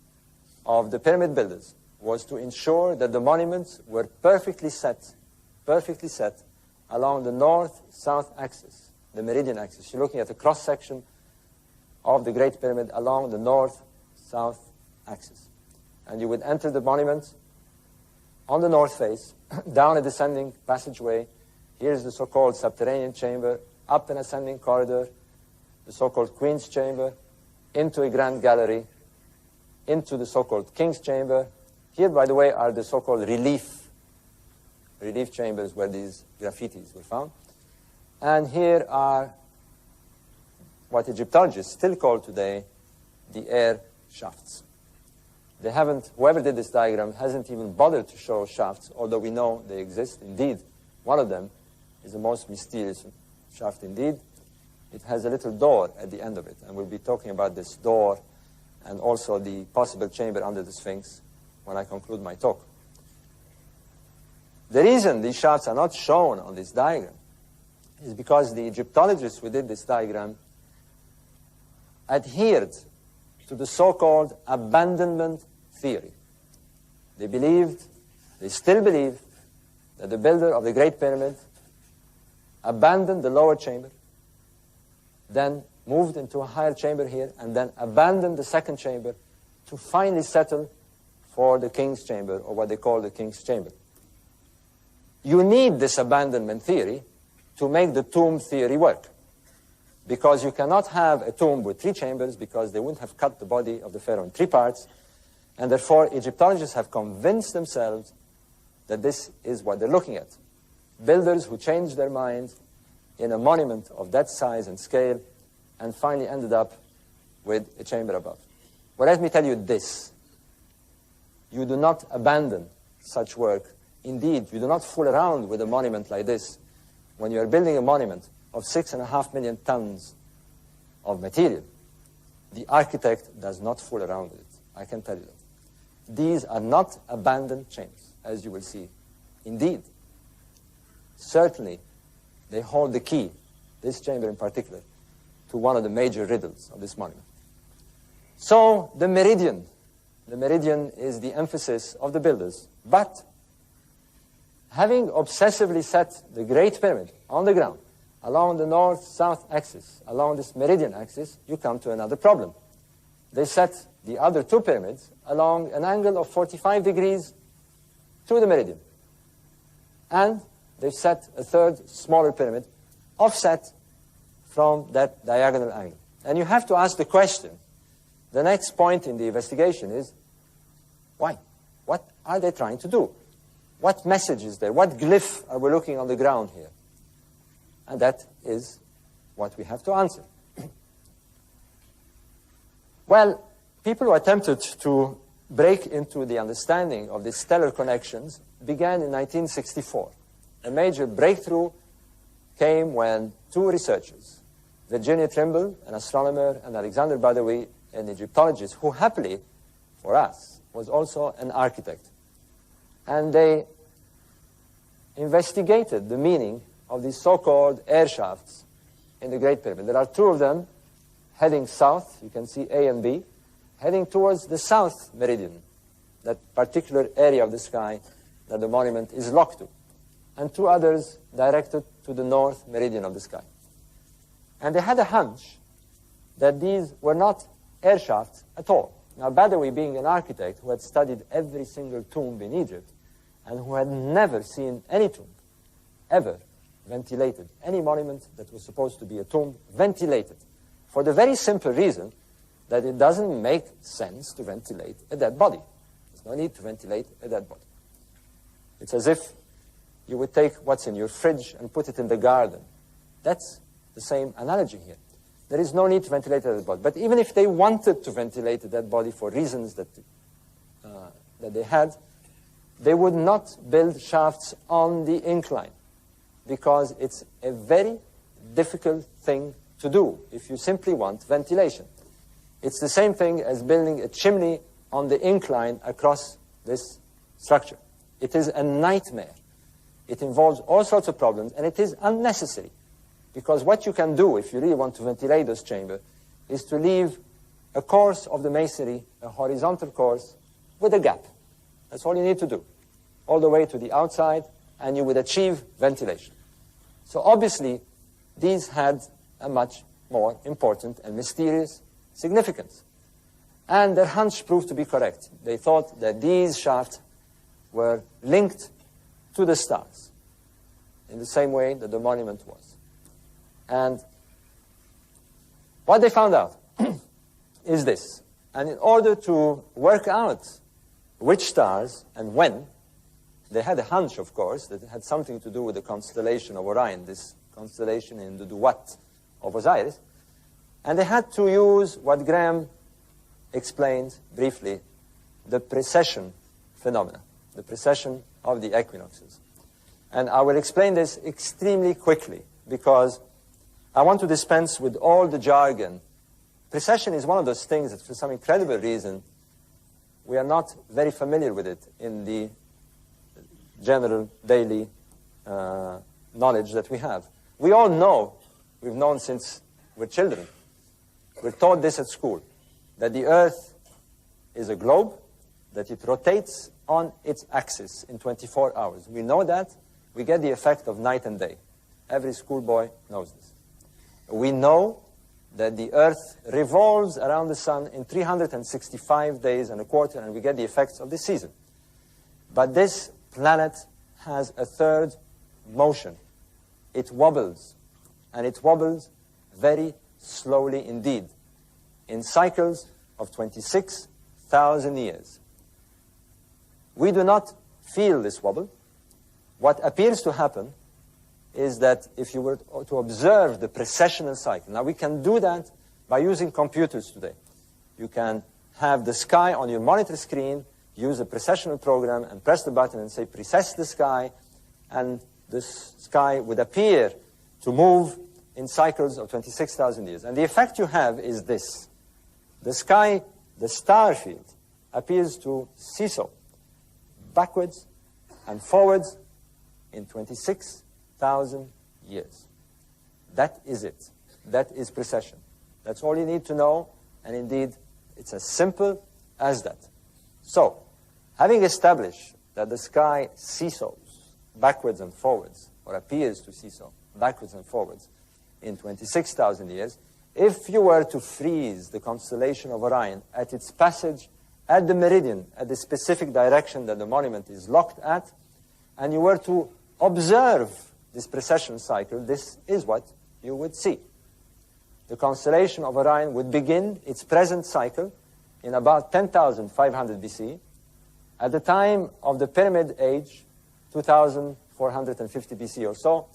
of the pyramid builders was to ensure that the monuments were perfectly set along the north-south axis, the meridian axis. You're looking at a cross-section of the Great Pyramid along the north-south axis. And you would enter the monument on the north face, down a descending passageway. Here's the so-called subterranean chamber, up an ascending corridor, the so-called Queen's Chamber, into a grand gallery, into the so-called King's Chamber. Here, by the way, are the so-called relief chambers where these graffitis were found. And here are what Egyptologists still call today the air shafts. They haven't, whoever did this diagram hasn't even bothered to show shafts, although we know they exist. Indeed, one of them is the most mysterious shaft indeed. It has a little door at the end of it, and we'll be talking about this door and also the possible chamber under the Sphinx when I conclude my talk. The reason these shafts are not shown on this diagram is because the Egyptologists who did this diagram adhered to the so-called abandonment theory. They believed, they still believe, that the builder of the Great Pyramid abandoned the lower chamber, then moved into a higher chamber here, and then abandoned the second chamber to finally settle for the King's Chamber, or what they call the King's Chamber. You need this abandonment theory to make the tomb theory work, because you cannot have a tomb with 3 chambers, because they wouldn't have cut the body of the pharaoh in 3 parts, and therefore Egyptologists have convinced themselves that this is what they're looking at. Builders who changed their minds in a monument of that size and scale and finally ended up with a chamber above. Well, let me tell you this. You do not abandon such work. Indeed, you do not fool around with a monument like this when you are building a monument of 6.5 million tons of material. The architect does not fool around with it. I can tell you that. These are not abandoned chambers, as you will see. Indeed, certainly, they hold the key, this chamber in particular, to one of the major riddles of this monument. So, the meridian is the emphasis of the builders. But, having obsessively set the Great Pyramid on the ground, along the north-south axis, along this meridian axis, you come to another problem. They set the other 2 pyramids along an angle of 45 degrees to the meridian. And they've set a third, smaller pyramid, offset from that diagonal angle. And you have to ask the question, the next point in the investigation is, why? What are they trying to do? What message is there? What glyph are we looking on the ground here? And that is what we have to answer. Well, people who attempted to break into the understanding of the stellar connections began in 1964. A major breakthrough came when 2 researchers, Virginia Trimble, an astronomer, and Alexander Badawi, an Egyptologist, who happily, for us, was also an architect. And they investigated the meaning of these so-called air shafts in the Great Pyramid. There are 2 of them heading south, you can see A and B, heading towards the south meridian, that particular area of the sky that the monument is locked to, and 2 others directed to the north meridian of the sky. And they had a hunch that these were not air shafts at all. Now, Badawi, being an architect who had studied every single tomb in Egypt, and who had never seen any tomb ever ventilated, any monument that was supposed to be a tomb ventilated, for the very simple reason that it doesn't make sense to ventilate a dead body. There's no need to ventilate a dead body. It's as if you would take what's in your fridge and put it in the garden. That's the same analogy here. There is no need to ventilate a dead body. But even if they wanted to ventilate a dead body for reasons that they had, they would not build shafts on the incline, because it's a very difficult thing to do if you simply want ventilation. It's the same thing as building a chimney on the incline across this structure. It is a nightmare. It involves all sorts of problems, and it is unnecessary, because what you can do if you really want to ventilate this chamber is to leave a course of the masonry, a horizontal course, with a gap. That's all you need to do, all the way to the outside, and you would achieve ventilation. So obviously, these had a much more important and mysterious significance. And their hunch proved to be correct. They thought that these shafts were linked to the stars. in the same way that the monument was. And what they found out is this. And in order to work out which stars and when, they had a hunch, of course, that it had something to do with the constellation of Orion, this constellation in the Duat of Osiris. And they had to use what Graham explained briefly, the precession phenomena, the precession of the equinoxes. And I will explain this extremely quickly because I want to dispense with all the jargon. Precession is one of those things that for some incredible reason we are not very familiar with it in the general daily knowledge that we have. We all know, we've known since we're children, we're taught this at school, that the Earth is a globe, that it rotates on its axis in 24 hours. We know that. We get the effect of night and day. Every schoolboy knows this. We know that the Earth revolves around the sun in 365 days and a quarter, and we get the effects of the season. But this planet has a third motion. It wobbles, and it wobbles very slowly indeed, in cycles of 26,000 years. We do not feel this wobble. What appears to happen is that if you were to observe the precessional cycle, now we can do that by using computers today. You can have the sky on your monitor screen, use a precessional program, and press the button and say, precess the sky, and the sky would appear to move in cycles of 26,000 years. And the effect you have is this. The sky, the star field, appears to seesaw backwards and forwards in 26,000 years. That is it. That is precession. That's all you need to know, and indeed, it's as simple as that. So, having established that the sky seesaws backwards and forwards, or appears to seesaw backwards and forwards in 26,000 years, if you were to freeze the constellation of Orion at its passage at the meridian, at the specific direction that the monument is locked at, and you were to observe this precession cycle, this is what you would see. The constellation of Orion would begin its present cycle in about 10,500 BC. At the time of the Pyramid Age, 2,450 BC or so,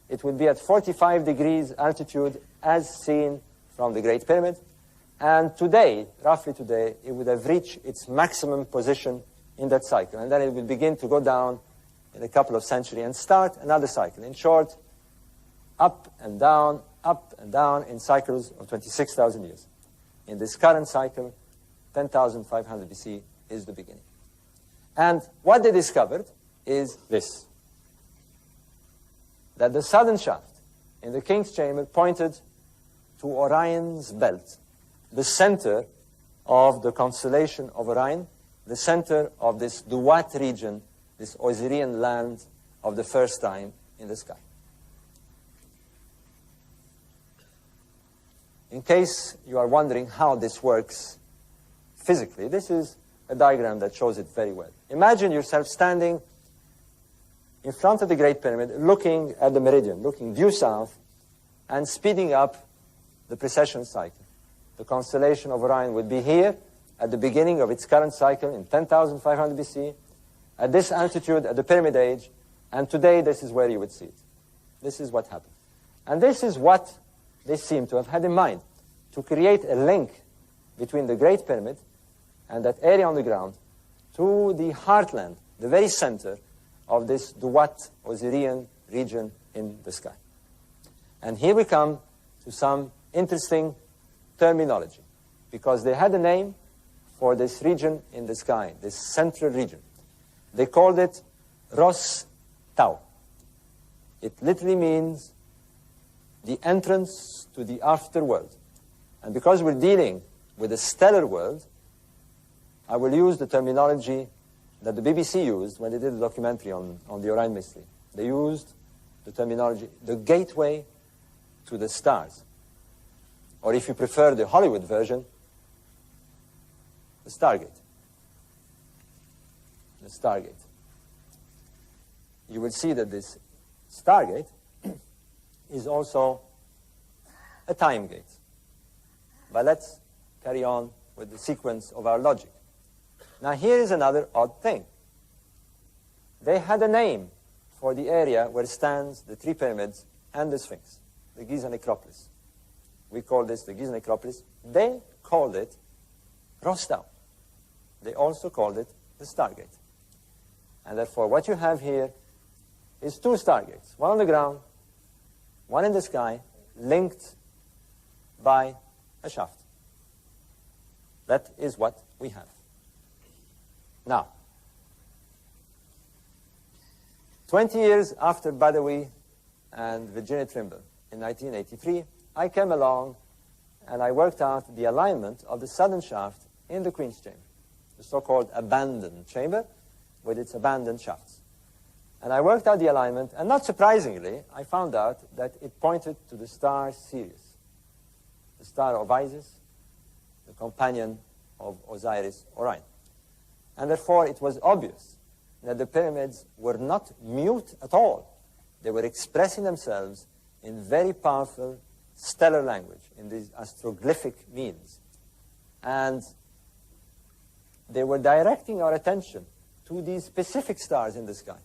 it would be at 45 degrees altitude as seen from the Great Pyramid. And today, roughly today, it would have reached its maximum position in that cycle. And then it would begin to go down in a couple of centuries and start another cycle. In short, up and down in cycles of 26,000 years. In this current cycle, 10,500 BC is the beginning. And what they discovered is this, that the southern shaft in the King's Chamber pointed to Orion's belt, the center of the constellation of Orion, the center of this Duat region, this Osirian land of the first time in the sky. In case you are wondering how this works physically, this is a diagram that shows it very well. Imagine yourself standing in front of the Great Pyramid, looking at the meridian, looking due south, and speeding up the precession cycle. The constellation of Orion would be here at the beginning of its current cycle in 10,500 BC, at this altitude at the Pyramid Age, and today this is where you would see it. This is what happened. And this is what they seem to have had in mind, to create a link between the Great Pyramid and that area on the ground to the heartland, the very center of this Duat Osirian region in the sky. And here we come to some interesting terminology, because they had a name for this region in the sky, this central region. They called it Ros Tau. It literally means the entrance to the afterworld. And because we're dealing with a stellar world, I will use the terminology that the BBC used when they did the documentary on the Orion Mystery. They used the terminology, the gateway to the stars. Or if you prefer the Hollywood version, the Stargate. The Stargate. You will see that this stargate is also a time gate. But let's carry on with the sequence of our logic. Now here is another odd thing. They had a name for the area where stands the three pyramids and the Sphinx, the Giza necropolis. We call this the Giza necropolis. They called it Rostau. They also called it the Stargate. And therefore what you have here is two stargates, one on the ground, one in the sky, linked by a shaft. That is what we have. Now, 20 years after Badawi and Virginia Trimble in 1983, I came along and I worked out the alignment of the southern shaft in the Queen's Chamber, the so-called abandoned chamber with its abandoned shafts. And I worked out the alignment, and not surprisingly, I found out that it pointed to the star Sirius, the star of Isis, the companion of Osiris Orion. And therefore, it was obvious that the pyramids were not mute at all. They were expressing themselves in very powerful stellar language, in these astroglyphic means. And they were directing our attention to these specific stars in the sky.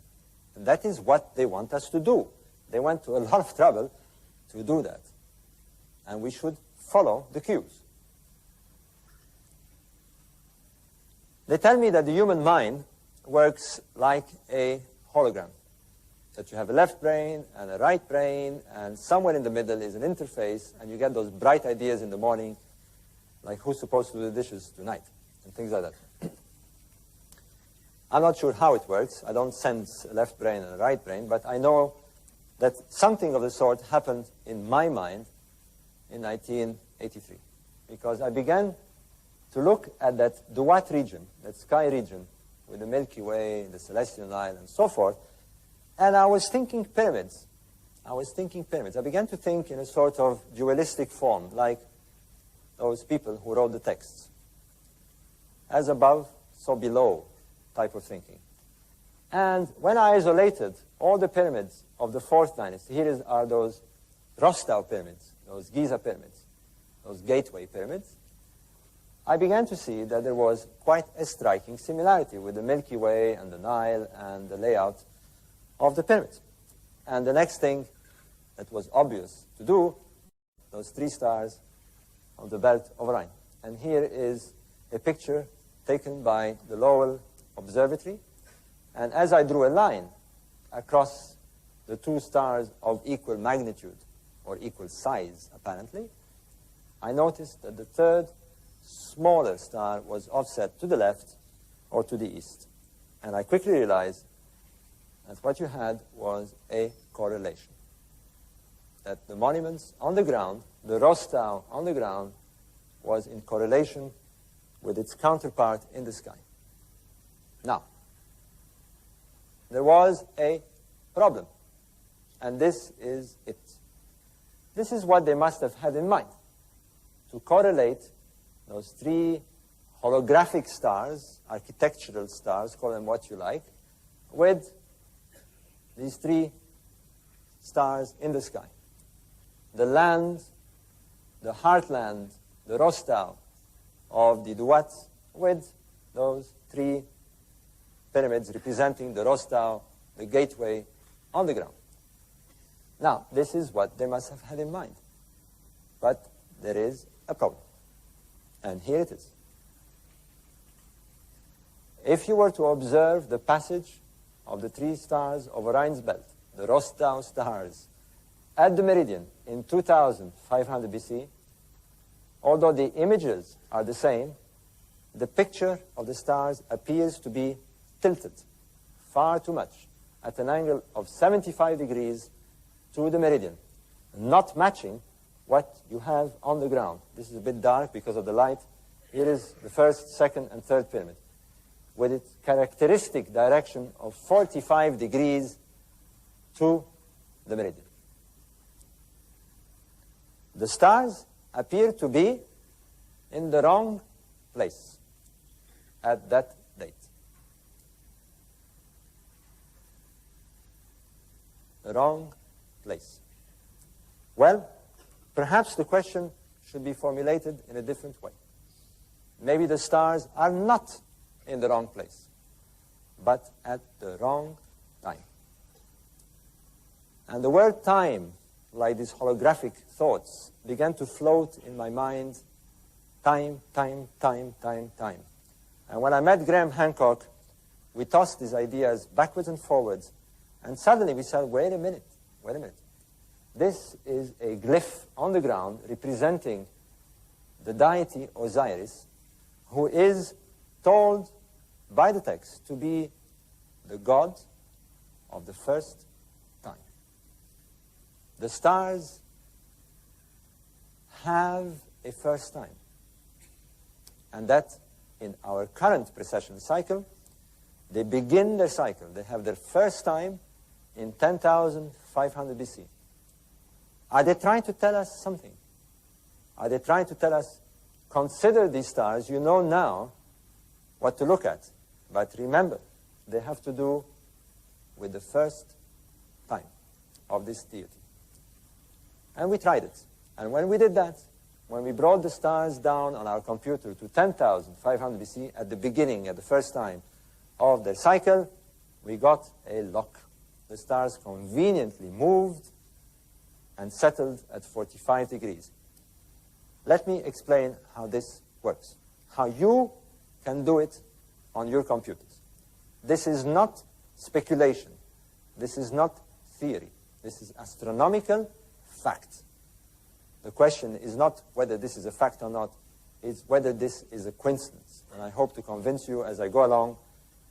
And that is what they want us to do. They went to a lot of trouble to do that. And we should follow the cues. They tell me that the human mind works like a hologram, that you have a left brain and a right brain, and somewhere in the middle is an interface, and you get those bright ideas in the morning, like who's supposed to do the dishes tonight, and things like that. I'm not sure how it works. I don't sense a left brain and a right brain, but I know that something of the sort happened in my mind in 1983, because I began to look at that Duat region, that sky region, with the Milky Way, the Celestial Night, and so forth, and I was thinking pyramids. I began to think in a sort of dualistic form, like those people who wrote the texts. As above, so below type of thinking. And when I isolated all the pyramids of the 4th dynasty, here are those Rostau pyramids, those Giza pyramids, those gateway pyramids, I began to see that there was quite a striking similarity with the Milky Way and the Nile and the layout of the pyramids. And the next thing that was obvious to do, those three stars on the belt of Orion. And here is a picture taken by the Lowell Observatory. And as I drew a line across the two stars of equal magnitude, or equal size, apparently, I noticed that the third smaller star was offset to the left or to the east. And I quickly realized that what you had was a correlation. That the monuments on the ground, the Rostau on the ground, was in correlation with its counterpart in the sky. Now, there was a problem, and this is it. This is what they must have had in mind, to correlate those three holographic stars, architectural stars, call them what you like, with these three stars in the sky. The land, the heartland, the Rostau of the Duats, with those three pyramids representing the Rostau, the gateway on the ground. Now, this is what they must have had in mind. But there is a problem. And here it is. If you were to observe the passage of the three stars of Orion's belt, the Rostau stars, at the meridian in 2500 BC, although the images are the same, the picture of the stars appears to be tilted far too much at an angle of 75 degrees to the meridian, not matching what you have on the ground. This is a bit dark because of the light. Here is the first, second, and third pyramid, with its characteristic direction of 45 degrees to the meridian. The stars appear to be in the wrong place at that date. the wrong place. Well, perhaps the question should be formulated in a different way. Maybe the stars are not in the wrong place, but at the wrong time. And the word time, like these holographic thoughts, began to float in my mind. Time, time, time, time, time. And when I met Graham Hancock, we tossed these ideas backwards and forwards, and suddenly we said, wait a minute. This is a glyph on the ground representing the deity Osiris, who is told by the text to be the god of the first time. The stars have a first time, and that in our current precession cycle, they begin their cycle. They have their first time in 10,500 BC. Are they trying to tell us something? Are they trying to tell us, consider these stars, you know now what to look at. But remember, they have to do with the first time of this deity. And we tried it. And when we did that, when we brought the stars down on our computer to 10,500 BC, at the beginning, at the first time of their cycle, we got a lock. The stars conveniently moved and settled at 45 degrees. Let me explain how this works, how you can do it on your computers. This is not speculation. This is not theory. This is astronomical fact. The question is not whether this is a fact or not, it's whether this is a coincidence. And I hope to convince you as I go along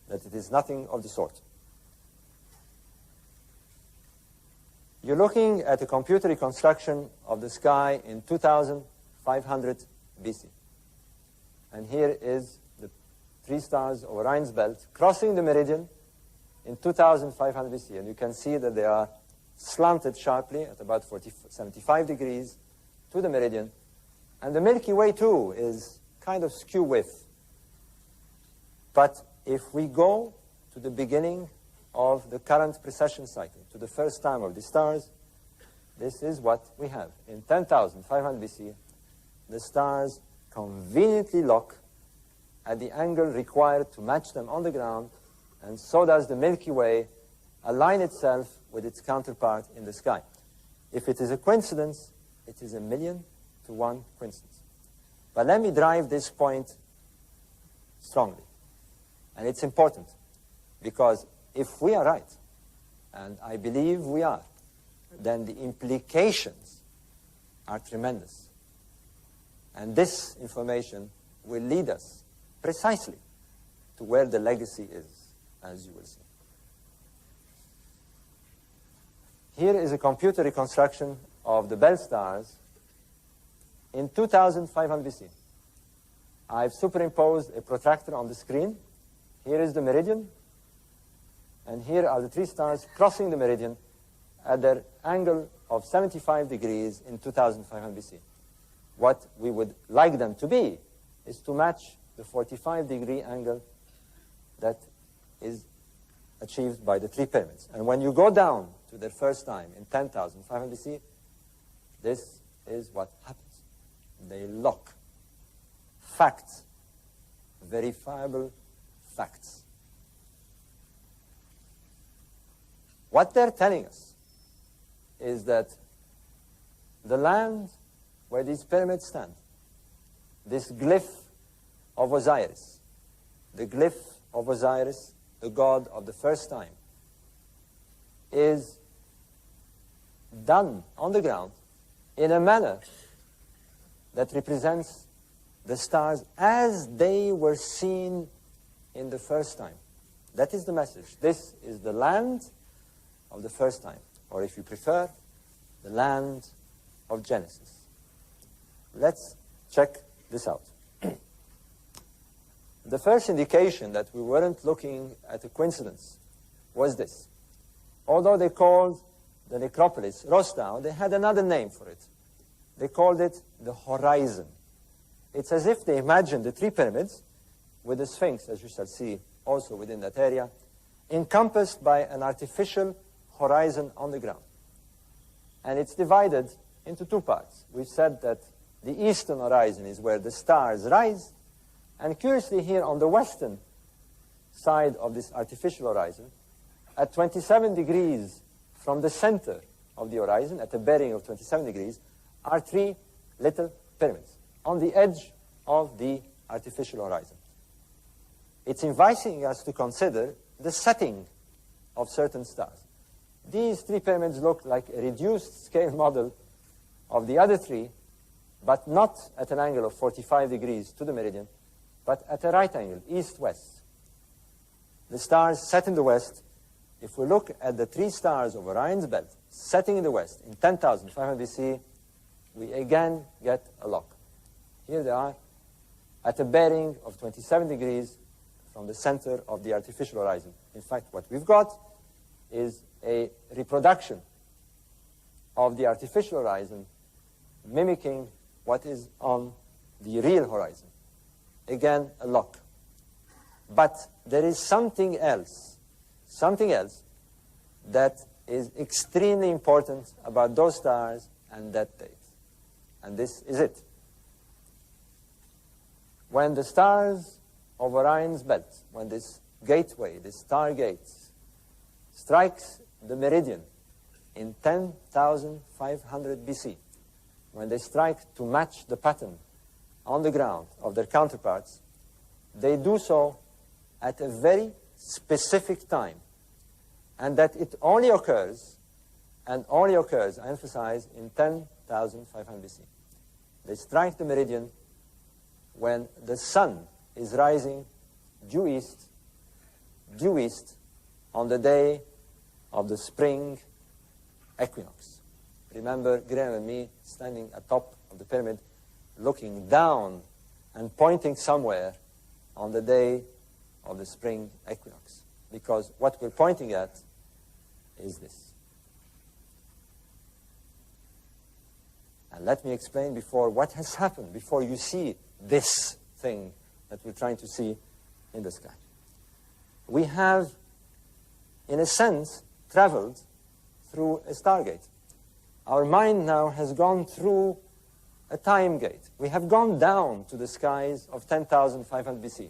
that it is nothing of the sort. You're looking at a computer reconstruction of the sky in 2500 BC. And here is the three stars of Orion's belt crossing the meridian in 2500 BC. And you can see that they are slanted sharply at about 75 degrees to the meridian. And the Milky Way, too, is kind of skew with. But if we go to the beginning of the current precession cycle, to the first time of the stars, this is what we have. In 10,500 BC, the stars conveniently lock at the angle required to match them on the ground, and so does the Milky Way align itself with its counterpart in the sky. If it is a coincidence, it is 1,000,000 to 1 coincidence. But let me drive this point strongly. And it's important, because if we are right, and I believe we are, then the implications are tremendous. And this information will lead us precisely to where the legacy is, as you will see. Here is a computer reconstruction of the belt stars in 2500 BC. I've superimposed a protractor on the screen. Here is the meridian, and here are the three stars crossing the meridian at their angle of 75 degrees in 2500 BC. What we would like them to be is to match the 45-degree angle that is achieved by the three pyramids. And when you go down to their first time in 10,500 BC, this is what happens. They lock. Facts. Verifiable facts. What they're telling us is that the land where these pyramids stand, this glyph of Osiris, the glyph of Osiris, the god of the first time, is done on the ground in a manner that represents the stars as they were seen in the first time. That is the message. This is the land of the first time, or if you prefer, the land of Genesis. Let's check this out. The first indication that we weren't looking at a coincidence was this. Although they called the necropolis Rostau, they had another name for it. They called it the horizon. It's as if they imagined the three pyramids with the Sphinx, as you shall see also within that area, encompassed by an artificial horizon on the ground. And it's divided into two parts. We've said that the eastern horizon is where the stars rise, and curiously here on the western side of this artificial horizon, at 27 degrees from the center of the horizon, at a bearing of 27 degrees, are three little pyramids on the edge of the artificial horizon. It's inviting us to consider the setting of certain stars. These three pyramids look like a reduced scale model of the other three, but not at an angle of 45 degrees to the meridian, but at a right angle, east-west. The stars set in the west. If we look at the three stars of Orion's belt setting in the west in 10,500 BC, we again get a lock. Here they are at a bearing of 27 degrees from the center of the artificial horizon. In fact, what we've got is a reproduction of the artificial horizon mimicking what is on the real horizon. Again, a lock. But there is something else that is extremely important about those stars and that date. And this is it. When the stars of Orion's belt, when this gateway, this stargate, strikes the meridian in 10,500 BC, when they strike to match the pattern on the ground of their counterparts, they do so at a very specific time, and that it only occurs, I emphasize, in 10,500 BC. They strike the meridian when the sun is rising due east on the day of the spring equinox. Remember Graham and me standing atop of the pyramid, looking down and pointing somewhere on the day of the spring equinox. Because what we're pointing at is this. And let me explain before what has happened, before you see this thing that we're trying to see in the sky. We have, in a sense, traveled through a stargate. Our mind now has gone through a time gate. We have gone down to the skies of 10,500 BC.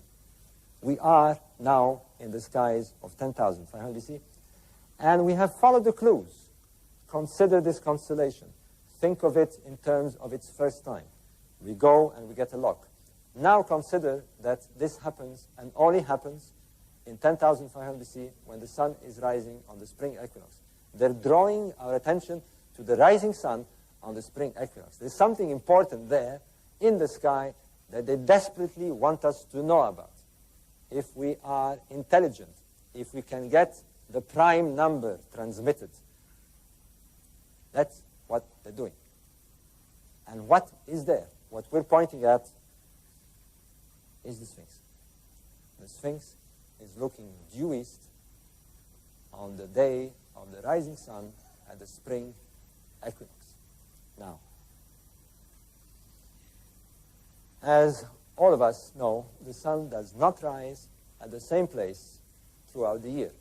We are now in the skies of 10,500 BC, and we have followed the clues. Consider this constellation. Think of it in terms of its first time. We go and we get a lock. Now consider that this happens and only happens in 10,500 BC when the sun is rising on the spring equinox. They're drawing our attention to the rising sun on the spring equinox. There's something important there in the sky that they desperately want us to know about. If we are intelligent, if we can get the prime number transmitted, that's what they're doing. And what is there? What we're pointing at is the Sphinx. The Sphinx is looking due east on the day of the rising sun at the spring equinox. Now, as all of us know, the sun does not rise at the same place throughout the year.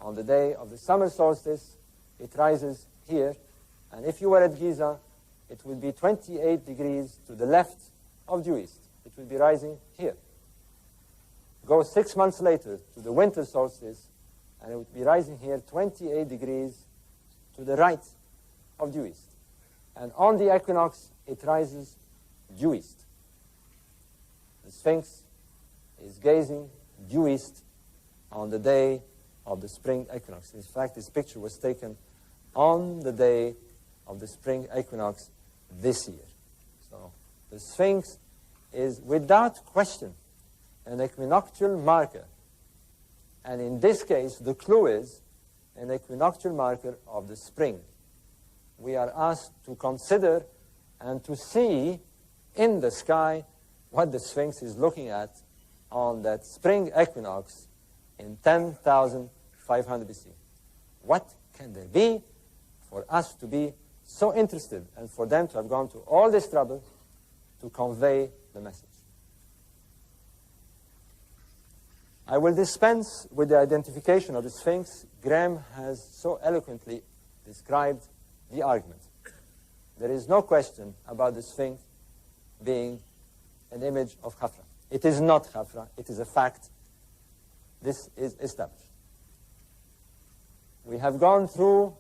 On the day of the summer solstice, it rises here, and if you were at Giza, it would be 28 degrees to the left of due east. It would be rising here. Go 6 months later to the winter solstice, and it would be rising here 28 degrees to the right of due east. And on the equinox, it rises due east. The Sphinx is gazing due east on the day of the spring equinox. In fact, this picture was taken on the day of the spring equinox this year. So the Sphinx is without question an equinoctial marker. And in this case, the clue is an equinoctial marker of the spring. We are asked to consider and to see in the sky what the Sphinx is looking at on that spring equinox in 10,500 BC. What can there be for us to be so interested and for them to have gone to all this trouble to convey the message? I will dispense with the identification of the Sphinx. Graham has so eloquently described the argument. There is no question about the Sphinx being an image of Khafra. It is not Khafra. It is a fact. This is established. We have gone through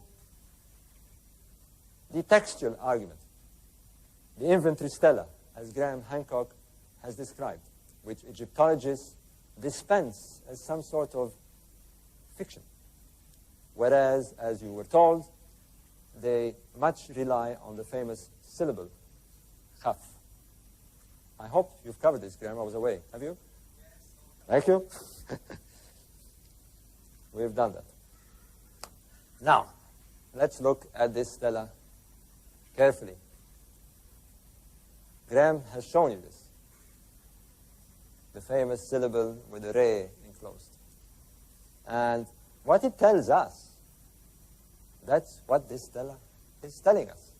the textual argument, the inventory stela, as Graham Hancock has described, which Egyptologists dispense as some sort of fiction. Whereas, as you were told, they much rely on the famous syllable, khaf. I hope you've covered this, Graham. I was away. Have you? Yes. Thank you. We've done that. Now, let's look at this stela carefully. Graham has shown you this. The famous syllable with the re enclosed. And what it tells us, that's what this stela is telling us,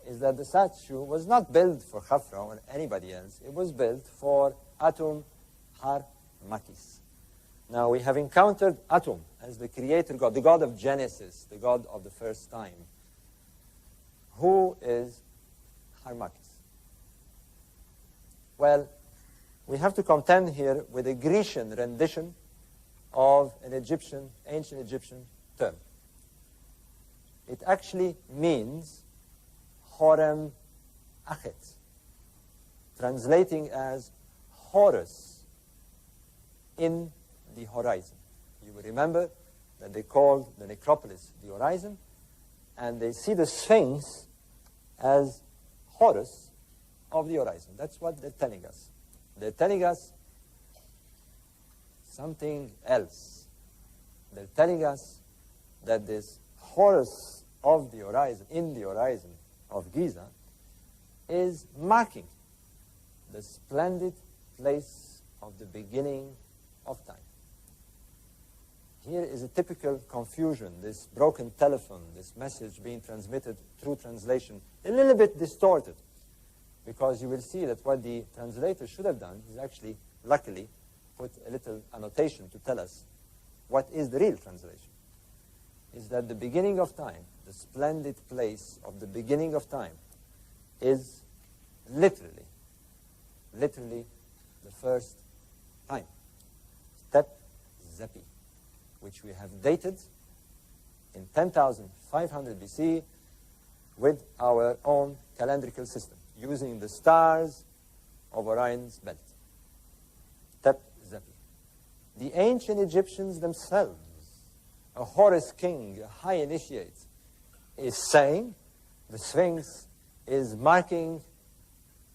is that the statue was not built for Khafra or anybody else. It was built for Atum Har Makis. Now, we have encountered Atum as the creator god, the god of Genesis, the god of the first time. Who is Harmakis? Well, we have to contend here with a Grecian rendition of an Egyptian, ancient Egyptian term. It actually means Horem Achet, translating as Horus in the horizon. You will remember that they called the necropolis the horizon, and they see the Sphinx as Horus of the horizon. That's what they're telling us. They're telling us something else. They're telling us that this Horus of the horizon, in the horizon of Giza, is marking the splendid place of the beginning of time. Here is a typical confusion, this broken telephone, this message being transmitted through translation, a little bit distorted, because you will see that what the translator should have done is actually, luckily, put a little annotation to tell us what is the real translation. Is that the beginning of time, the splendid place of the beginning of time, is literally the first time. Tep Zepi, which we have dated in 10,500 BC with our own calendrical system, using the stars of Orion's belt. Tep Zepi. The ancient Egyptians themselves, a Horus king, a high initiate, is saying the Sphinx is marking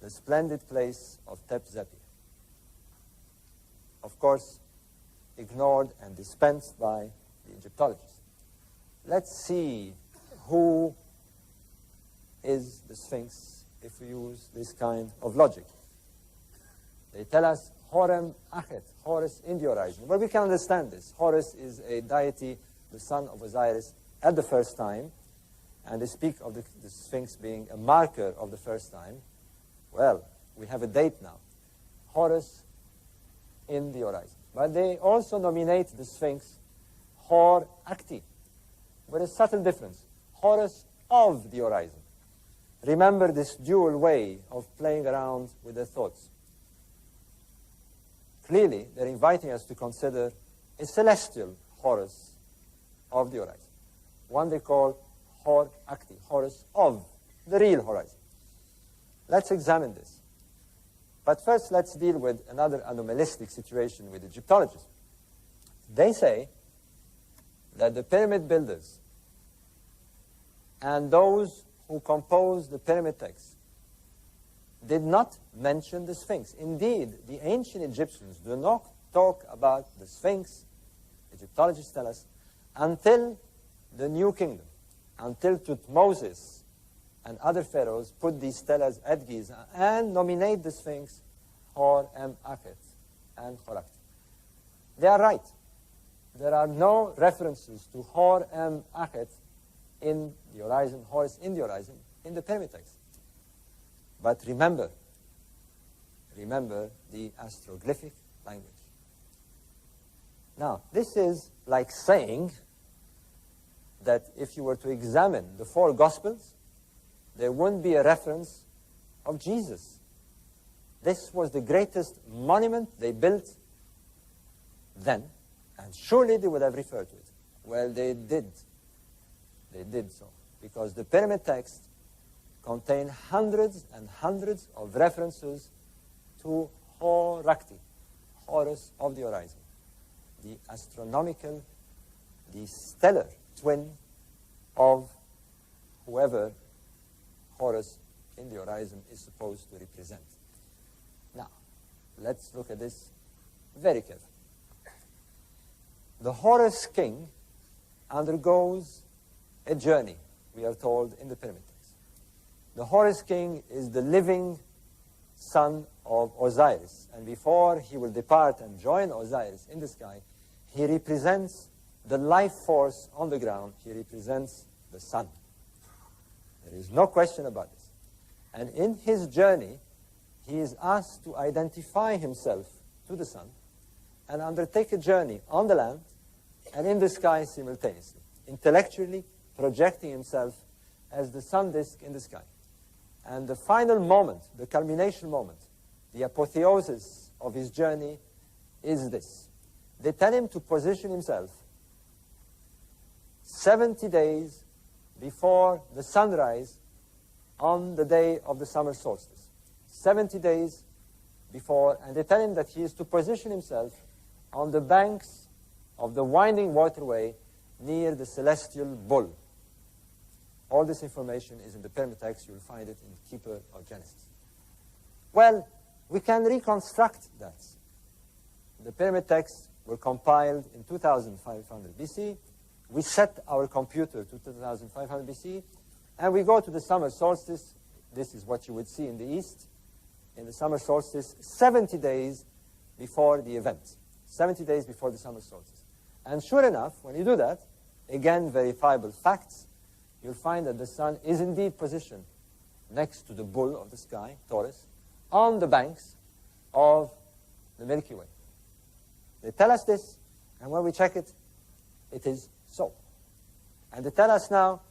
the splendid place of Tep Zepi. Of course, ignored and dispensed by the Egyptologists. Let's see who is the Sphinx if we use this kind of logic. They tell us Horem Achet, Horus in the horizon. Well, we can understand this. Horus is a deity, the son of Osiris, at the first time, and they speak of the Sphinx being a marker of the first time. Well, we have a date now. Horus in the horizon. But they also nominate the Sphinx Hor Acti, with a subtle difference. Horus of the horizon. Remember this dual way of playing around with their thoughts. Clearly, they're inviting us to consider a celestial Horus of the horizon. One they call Hor Acti, Horus of the real horizon. Let's examine this. But first, let's deal with another anomalistic situation with Egyptologists. They say that the pyramid builders and those who composed the pyramid texts did not mention the Sphinx. Indeed, the ancient Egyptians do not talk about the Sphinx, Egyptologists tell us, until the New Kingdom, until Thutmose and other pharaohs put these stelas at Giza and nominate the Sphinx Hor Em Achet and Horakti. They are right. There are no references to Hor Em Achet in the horizon, Horus in the horizon, in the pyramid text. But remember the astroglyphic language. Now, this is like saying that if you were to examine the 4 Gospels, there wouldn't be a reference of Jesus. This was the greatest monument they built then, and surely they would have referred to it. Well, they did. They did so, because the pyramid text contained hundreds and hundreds of references to Horakti, Horus of the horizon, the astronomical, the stellar twin of whoever Horus in the horizon is supposed to represent. Now, let's look at this very carefully. The Horus king undergoes a journey, we are told in the pyramid text. The Horus king is the living son of Osiris, and before he will depart and join Osiris in the sky, he represents the life force on the ground. He represents the sun. There is no question about this. And in his journey, he is asked to identify himself to the sun and undertake a journey on the land and in the sky simultaneously, intellectually projecting himself as the sun disk in the sky. And the final moment, the culmination moment, the apotheosis of his journey is this. They tell him to position himself 70 days before the sunrise on the day of the summer solstice. 70 days before, and they tell him that he is to position himself on the banks of the winding waterway near the celestial bull. All this information is in the pyramid text. You'll find it in Keeper of Genesis. Well, we can reconstruct that. The pyramid texts were compiled in 2500 BC. We set our computer to 2500 BC, and we go to the summer solstice. This is what you would see in the east. In the summer solstice, 70 days before the event. 70 days before the summer solstice. And sure enough, when you do that, again, verifiable facts, you'll find that the sun is indeed positioned next to the bull of the sky, Taurus, on the banks of the Milky Way. They tell us this, and when we check it, it is so. And they tell us now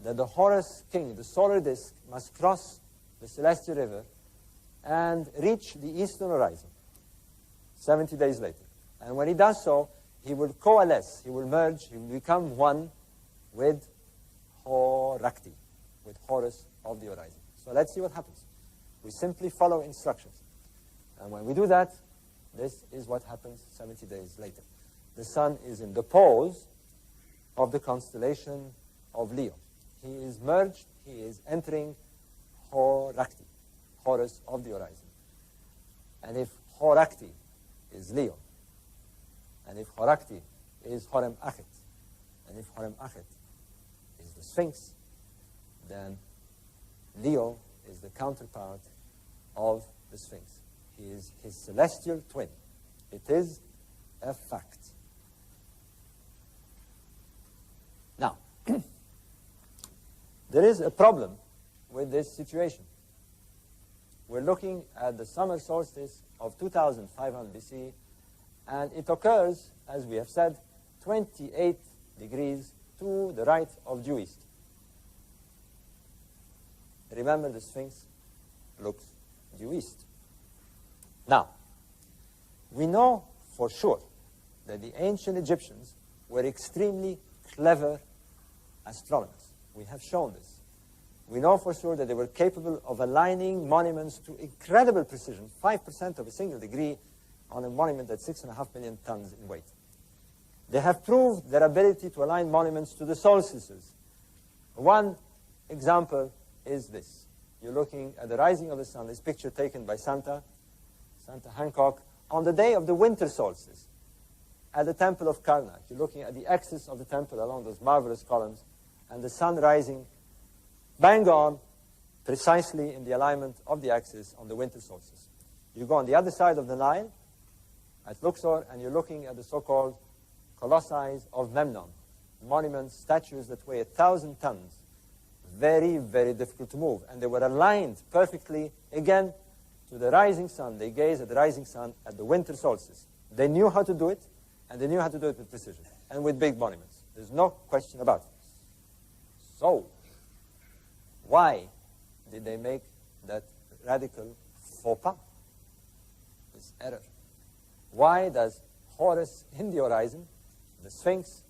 that the Horus king, the solar disk, must cross the celestial river and reach the eastern horizon 70 days later. And when he does so, he will coalesce, he will merge, he will become one with Horakti, with Horus of the horizon. So let's see what happens. We simply follow instructions. And when we do that, this is what happens 70 days later. The sun is in the pose of the constellation of Leo. He is merged, he is entering Horakti, Horus of the horizon. And if Horakti is Leo, and if Horakti is Horem Achet, and if Horem Achet is the Sphinx, then Leo is the counterpart of the Sphinx. He is his celestial twin. It is a fact. Now, there is a problem with this situation. We're looking at the summer solstice of 2500 BC, and it occurs, as we have said, 28 degrees to the right of due east. Remember, the Sphinx looks due east. Now, we know for sure that the ancient Egyptians were extremely clever astronomers. We have shown this. We know for sure that they were capable of aligning monuments to incredible precision, 5% of a single degree on a monument that's 6.5 million tons in weight. They have proved their ability to align monuments to the solstices. One example is this. You're looking at the rising of the sun, this picture taken by Santa Hancock, on the day of the winter solstice at the temple of Karnak. You're looking at the axis of the temple along those marvelous columns, and the sun rising bang on, precisely in the alignment of the axis on the winter solstice. You go on the other side of the Nile, at Luxor, and you're looking at the so-called colossi of Memnon, monuments, statues that weigh 1,000 tons. Very, very difficult to move. And they were aligned perfectly, again, to the rising sun. They gaze at the rising sun at the winter solstice. They knew how to do it, And they knew how to do it with precision and with big monuments. There's no question about it. So, why did they make that radical faux pas, this error? Why does Horus in the horizon, the Sphinx,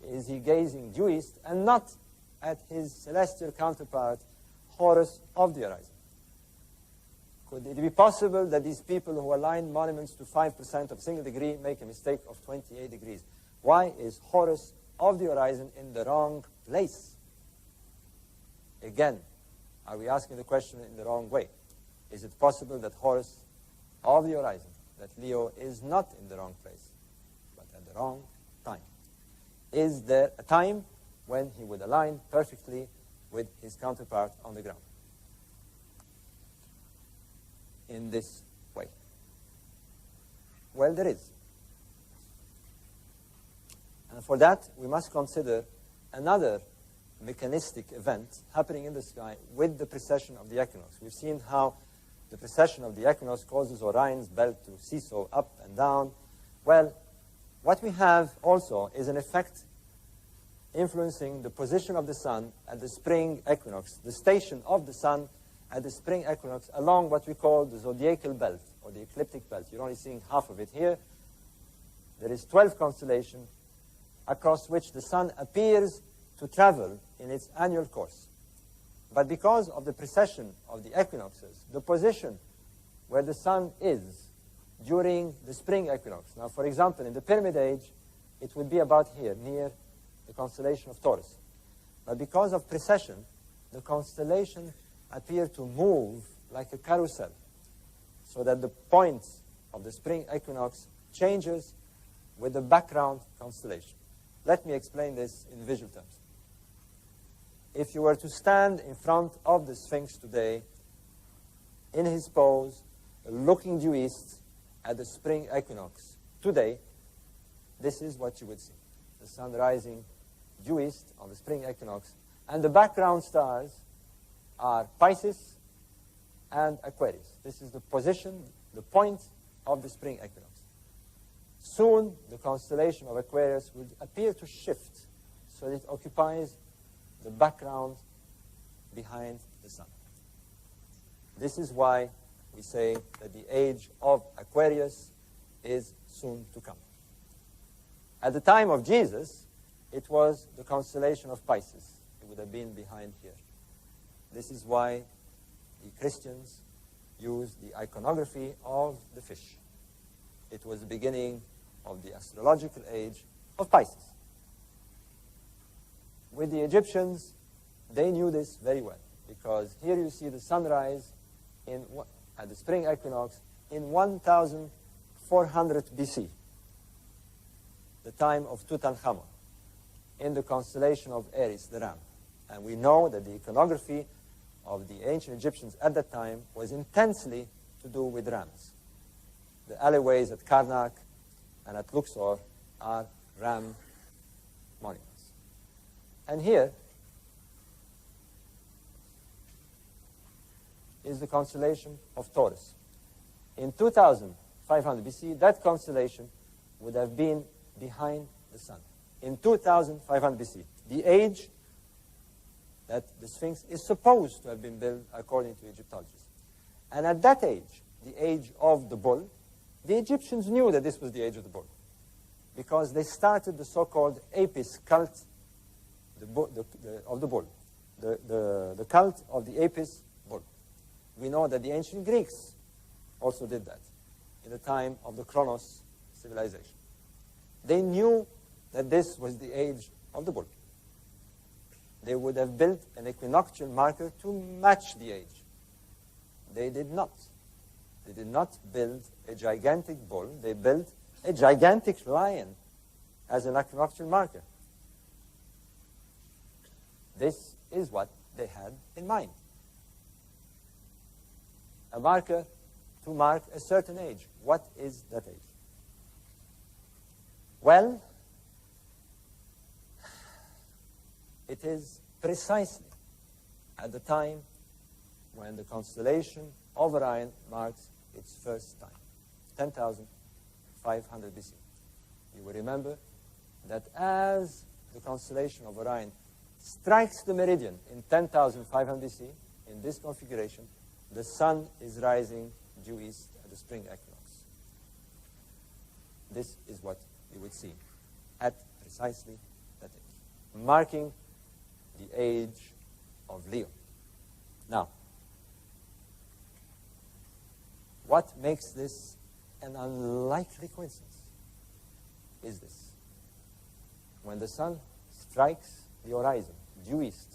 is he gazing due east and not at his celestial counterpart, Horus of the horizon? Could it be possible that these people who align monuments to 5% of a single degree make a mistake of 28 degrees? Why is Horus of the horizon in the wrong place? Again, are we asking the question in the wrong way? Is it possible that Horus of the horizon, that Leo is not in the wrong place, but at the wrong time? Is there a time when he would align perfectly with his counterpart on the ground? In this way? Well, there is. And for that, we must consider another mechanistic event happening in the sky with the precession of the equinox. We've seen how the precession of the equinox causes Orion's belt to seesaw up and down. Well, what we have also is an effect influencing the position of the sun at the spring equinox, the station of the sun at the spring equinox along what we call the zodiacal belt or the ecliptic belt. You're only seeing half of it here. There is 12 constellations across which the sun appears to travel in its annual course. But because of the precession of the equinoxes, the position where the sun is during the spring equinox. Now, for example, in the Pyramid Age, it would be about here, near the constellation of Taurus. But because of precession, the constellation appear to move like a carousel, so that the point of the spring equinox changes with the background constellation. Let me explain this in visual terms. If you were to stand in front of the Sphinx today, in his pose, looking due east at the spring equinox today, this is what you would see. The sun rising due east on the spring equinox, and the background stars are Pisces and Aquarius. This is the position, the point of the spring equinox. Soon, the constellation of Aquarius will appear to shift so that it occupies the background behind the sun. This is why we say that the age of Aquarius is soon to come. At the time of Jesus, it was the constellation of Pisces. It would have been behind here. This is why the Christians use the iconography of the fish. It was the beginning of the astrological age of Pisces. With the Egyptians, they knew this very well, because here you see the sunrise at the spring equinox in 1400 BC, the time of Tutankhamun, in the constellation of Aries, the ram. And we know that the iconography of the ancient Egyptians at that time was intensely to do with rams. The alleyways at Karnak and at Luxor are ram monuments. And here is the constellation of Taurus. In 2500 BC, that constellation would have been behind the sun. In 2500 BC, the age that the Sphinx is supposed to have been built according to Egyptologists. And at that age, the age of the bull, the Egyptians knew that this was the age of the bull, because they started the so-called Apis cult of the bull, the cult of the Apis bull. We know that the ancient Greeks also did that in the time of the Chronos civilization. They knew that this was the age of the bull. They would have built an equinoctial marker to match the age. They did not. They did not build a gigantic bull. They built a gigantic lion as an equinoctial marker. This is what they had in mind. A marker to mark a certain age. What is that age? Well, it is precisely at the time when the constellation of Orion marks its first time, 10,500 BC. you will remember that as the constellation of Orion strikes the meridian in 10,500 BC, in this configuration, the sun is rising due east at the spring equinox. This is what you would see at precisely that age, marking the age of Leo. Now, what makes this an unlikely coincidence is this. When the sun strikes the horizon due east,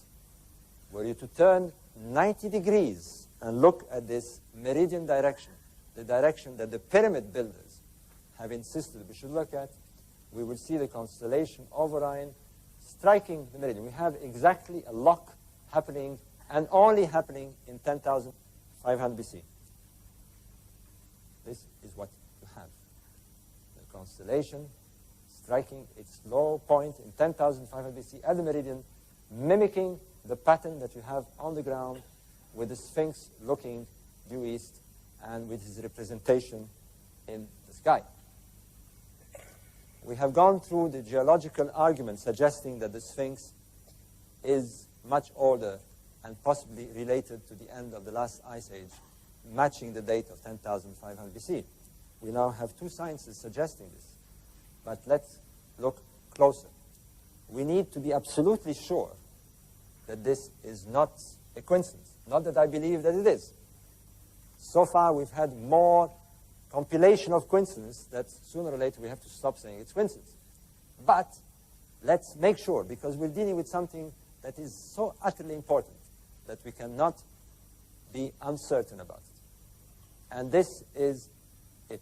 were you to turn 90 degrees and look at this meridian direction, the direction that the pyramid builders have insisted we should look at, we will see the constellation of Orion striking the meridian. We have exactly a lock happening and only happening in 10,500 BC. This is what you have. The constellation striking its low point in 10,500 BC at the meridian, mimicking the pattern that you have on the ground with the Sphinx looking due east and with his representation in the sky. We have gone through the geological argument suggesting that the Sphinx is much older and possibly related to the end of the last ice age, matching the date of 10,500 BC. We now have two sciences suggesting this. But let's look closer. We need to be absolutely sure that this is not a coincidence. Not that I believe that it is. So far, we've had more compilation of coincidence that sooner or later we have to stop saying it's coincidence. But let's make sure, because we're dealing with something that is so utterly important that we cannot be uncertain about it. And this is it.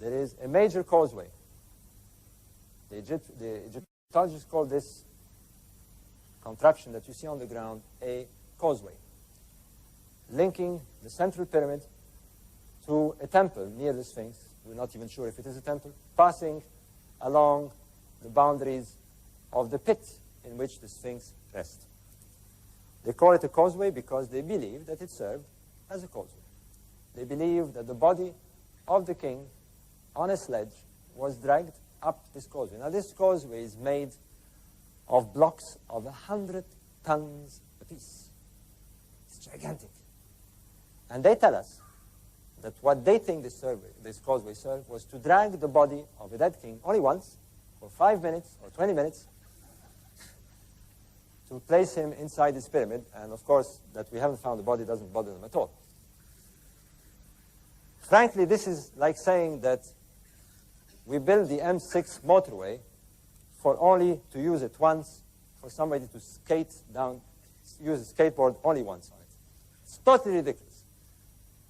There is a major causeway. The Egyptologists call this contraption that you see on the ground a causeway, linking the central pyramid to a temple near the Sphinx. We're not even sure if it is a temple, passing along the boundaries of the pit in which the Sphinx rests. They call it a causeway because they believe that it served as a causeway. They believe that the body of the king on a sledge was dragged up this causeway. Now, this causeway is made of blocks of 100 tons apiece. It's gigantic. And they tell us that what they think this causeway served was to drag the body of a dead king only once, for 5 minutes or 20 minutes, to place him inside this pyramid. And of course, that we haven't found the body doesn't bother them at all. Frankly, this is like saying that we build the M6 motorway for only to use it once, for somebody to skate down, use a skateboard only once on it. It's totally ridiculous.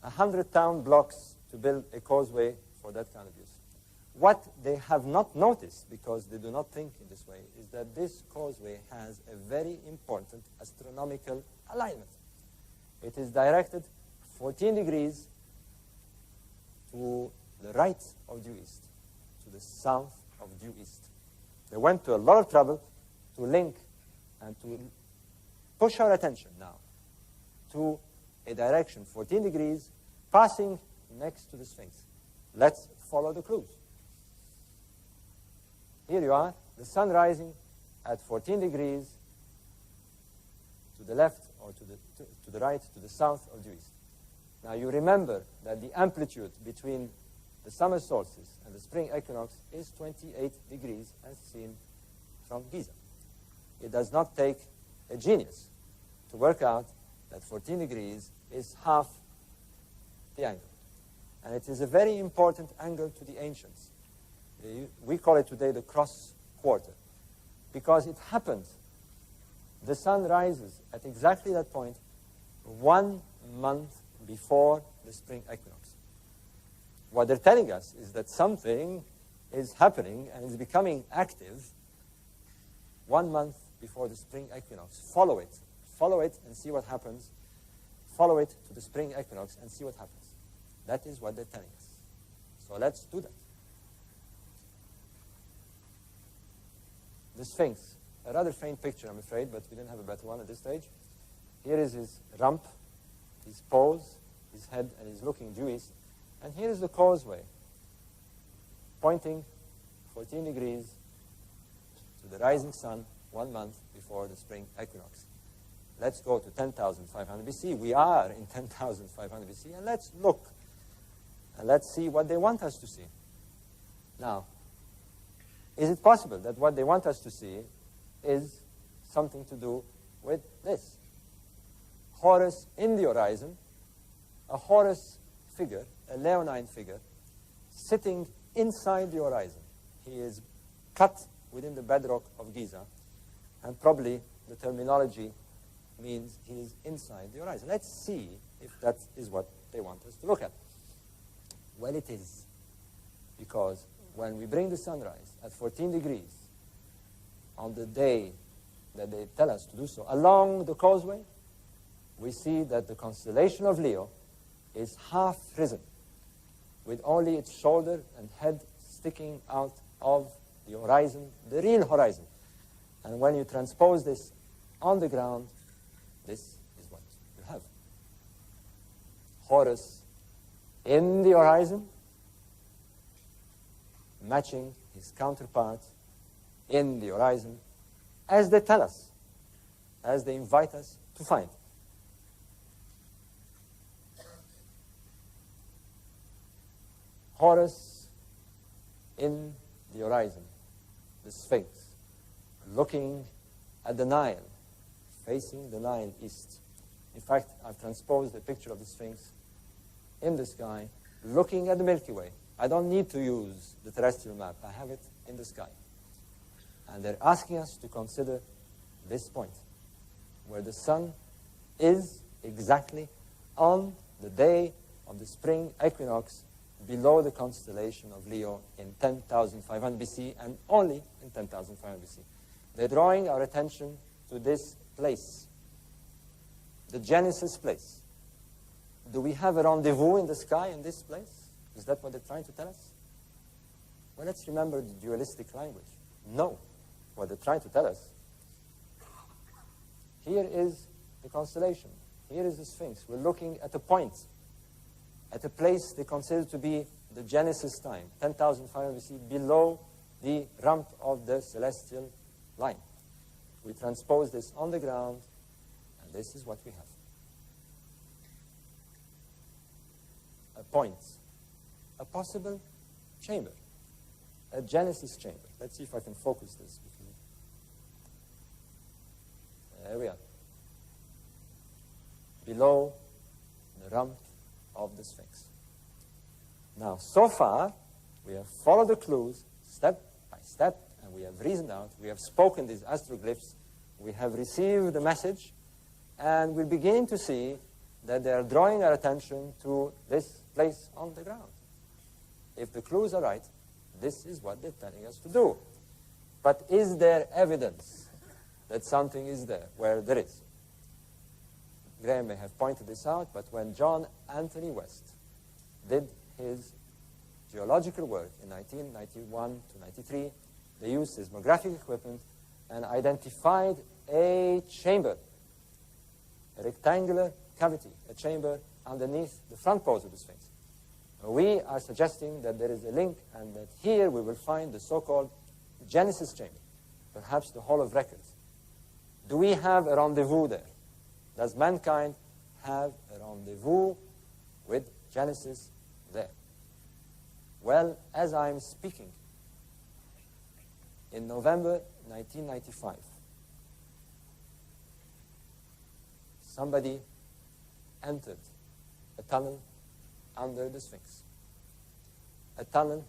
100-ton blocks to build a causeway for that kind of use. What they have not noticed, because they do not think in this way, is that this causeway has a very important astronomical alignment. It is directed 14 degrees to the right of due east, to the south of due east. They went to a lot of trouble to link and to push our attention now to a direction 14 degrees passing next to the Sphinx. Let's follow the clues. Here you are, the sun rising at 14 degrees to the left or to the right, to the south of due east. Now you remember that the amplitude between the summer solstice and the spring equinox is 28 degrees as seen from Giza. It does not take a genius to work out that 14 degrees is half the angle. And it is a very important angle to the ancients. We call it today the cross quarter, because it happens the sun rises at exactly that point 1 month before the spring equinox. What they're telling us is that something is happening and is becoming active 1 month before the spring equinox. Follow it and see what happens. Follow it to the spring equinox and see what happens. That is what they're telling us. So let's do that. The Sphinx, a rather faint picture, I'm afraid, but we didn't have a better one at this stage. Here is his rump, his pose, his head, and he's looking due east. And here is the causeway, pointing 14 degrees to the rising sun 1 month before the spring equinox. Let's go to 10,500 BC. We are in 10,500 BC, and let's look, and let's see what they want us to see. Now, is it possible that what they want us to see is something to do with this? Horus in the horizon, a Horus figure, a leonine figure, sitting inside the horizon. He is cut within the bedrock of Giza, and probably the terminology means he is inside the horizon. Let's see if that is what they want us to look at. Well, it is, because when we bring the sunrise at 14 degrees on the day that they tell us to do so, along the causeway, we see that the constellation of Leo is half risen, with only its shoulder and head sticking out of the horizon, the real horizon. And when you transpose this on the ground, this is what you have. Horus in the horizon, matching his counterpart in the horizon, as they tell us, as they invite us to find. Horus in the horizon, the Sphinx, looking at the Nile, facing the Nile east. In fact, I've transposed a picture of the Sphinx in the sky, looking at the Milky Way. I don't need to use the terrestrial map. I have it in the sky. And they're asking us to consider this point, where the sun is exactly on the day of the spring equinox below the constellation of Leo in 10,500 BC, and only in 10,500 BC. They're drawing our attention to this place, the Genesis place. Do we have a rendezvous in the sky in this place? Is that what they're trying to tell us? Well, let's remember the dualistic language. No. What they're trying to tell us, here is the constellation. Here is the Sphinx. We're looking at a point, at a place they consider to be the Genesis time, 10,500 BC, below the rump of the celestial line. We transpose this on the ground, and this is what we have. A point, a possible chamber, a Genesis chamber. Let's see if I can focus this. There we are. Below the rump of the Sphinx. Now, so far, we have followed the clues step by step, and we have reasoned out, we have spoken these astroglyphs, we have received the message, and we begin to see that they are drawing our attention to this place on the ground. If the clues are right, this is what they're telling us to do. But is there evidence that something is there where there is? Graham may have pointed this out, but when John Anthony West did his geological work in 1991 to 93, they used seismographic equipment and identified a chamber, a rectangular cavity, a chamber underneath the front pose of the Sphinx. We are suggesting that there is a link, and that here we will find the so-called Genesis chamber, perhaps the Hall of Records. Do we have a rendezvous there? Does mankind have a rendezvous with Genesis there? Well, as I'm speaking, in November 1995, somebody entered a tunnel under the Sphinx. A tunnel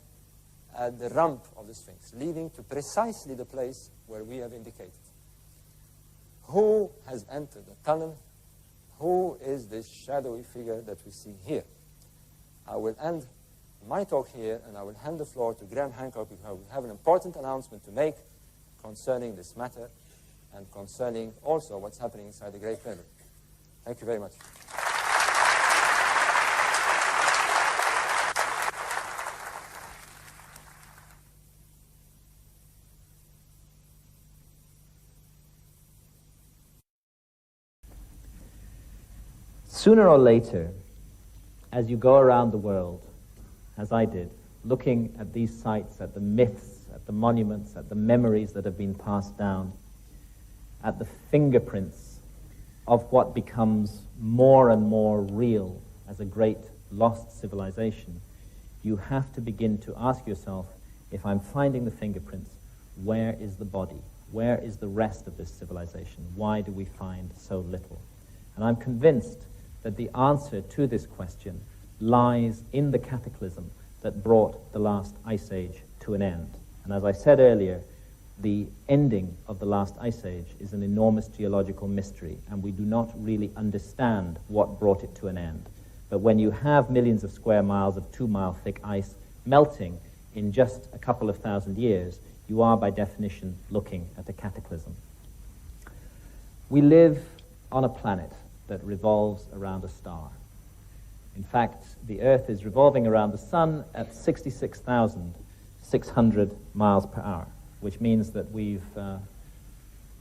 at the rump of the Sphinx, leading to precisely the place where we have indicated. Who has entered the tunnel? Who is this shadowy figure that we see here? I will end my talk here, and I will hand the floor to Graham Hancock, because I will have an important announcement to make concerning this matter and concerning also what's happening inside the Great Pyramid. Thank you very much. Sooner or later, as you go around the world, as I did, looking at these sites, at the myths, at at the monuments, at the memories that have been passed down, at the fingerprints of what becomes more and more real as a great lost civilization, you have to begin to ask yourself, if I'm finding the fingerprints, where is the body? Where is the rest of this civilization? Why do we find so little? And I'm convinced that the answer to this question lies in the cataclysm that brought the last ice age to an end. And as I said earlier, the ending of the last ice age is an enormous geological mystery, and we do not really understand what brought it to an end. But when you have millions of square miles of 2-mile thick ice melting in just a couple of thousand years, you are by definition looking at a cataclysm. We live on a planet that revolves around a star. In fact, the Earth is revolving around the Sun at 66,600 miles per hour, which means that we've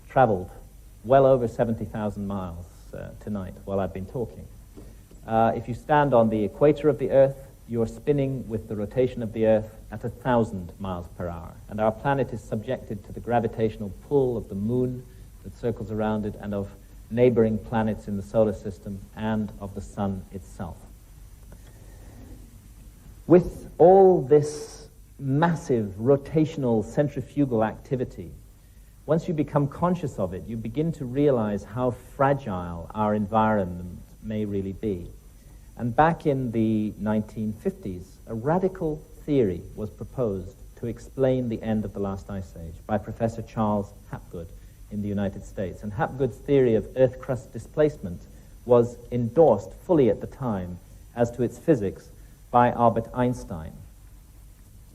traveled well over 70,000 miles tonight while I've been talking. If you stand on the equator of the Earth, you're spinning with the rotation of the Earth at 1,000 miles per hour. And our planet is subjected to the gravitational pull of the Moon that circles around it, and of neighboring planets in the solar system, and of the Sun itself. With all this massive rotational centrifugal activity, once you become conscious of it, you begin to realize how fragile our environment may really be. And back in the 1950s, a radical theory was proposed to explain the end of the last ice age by Professor Charles Hapgood in the United States. And Hapgood's theory of Earth crust displacement was endorsed fully at the time as to its physics by Albert Einstein.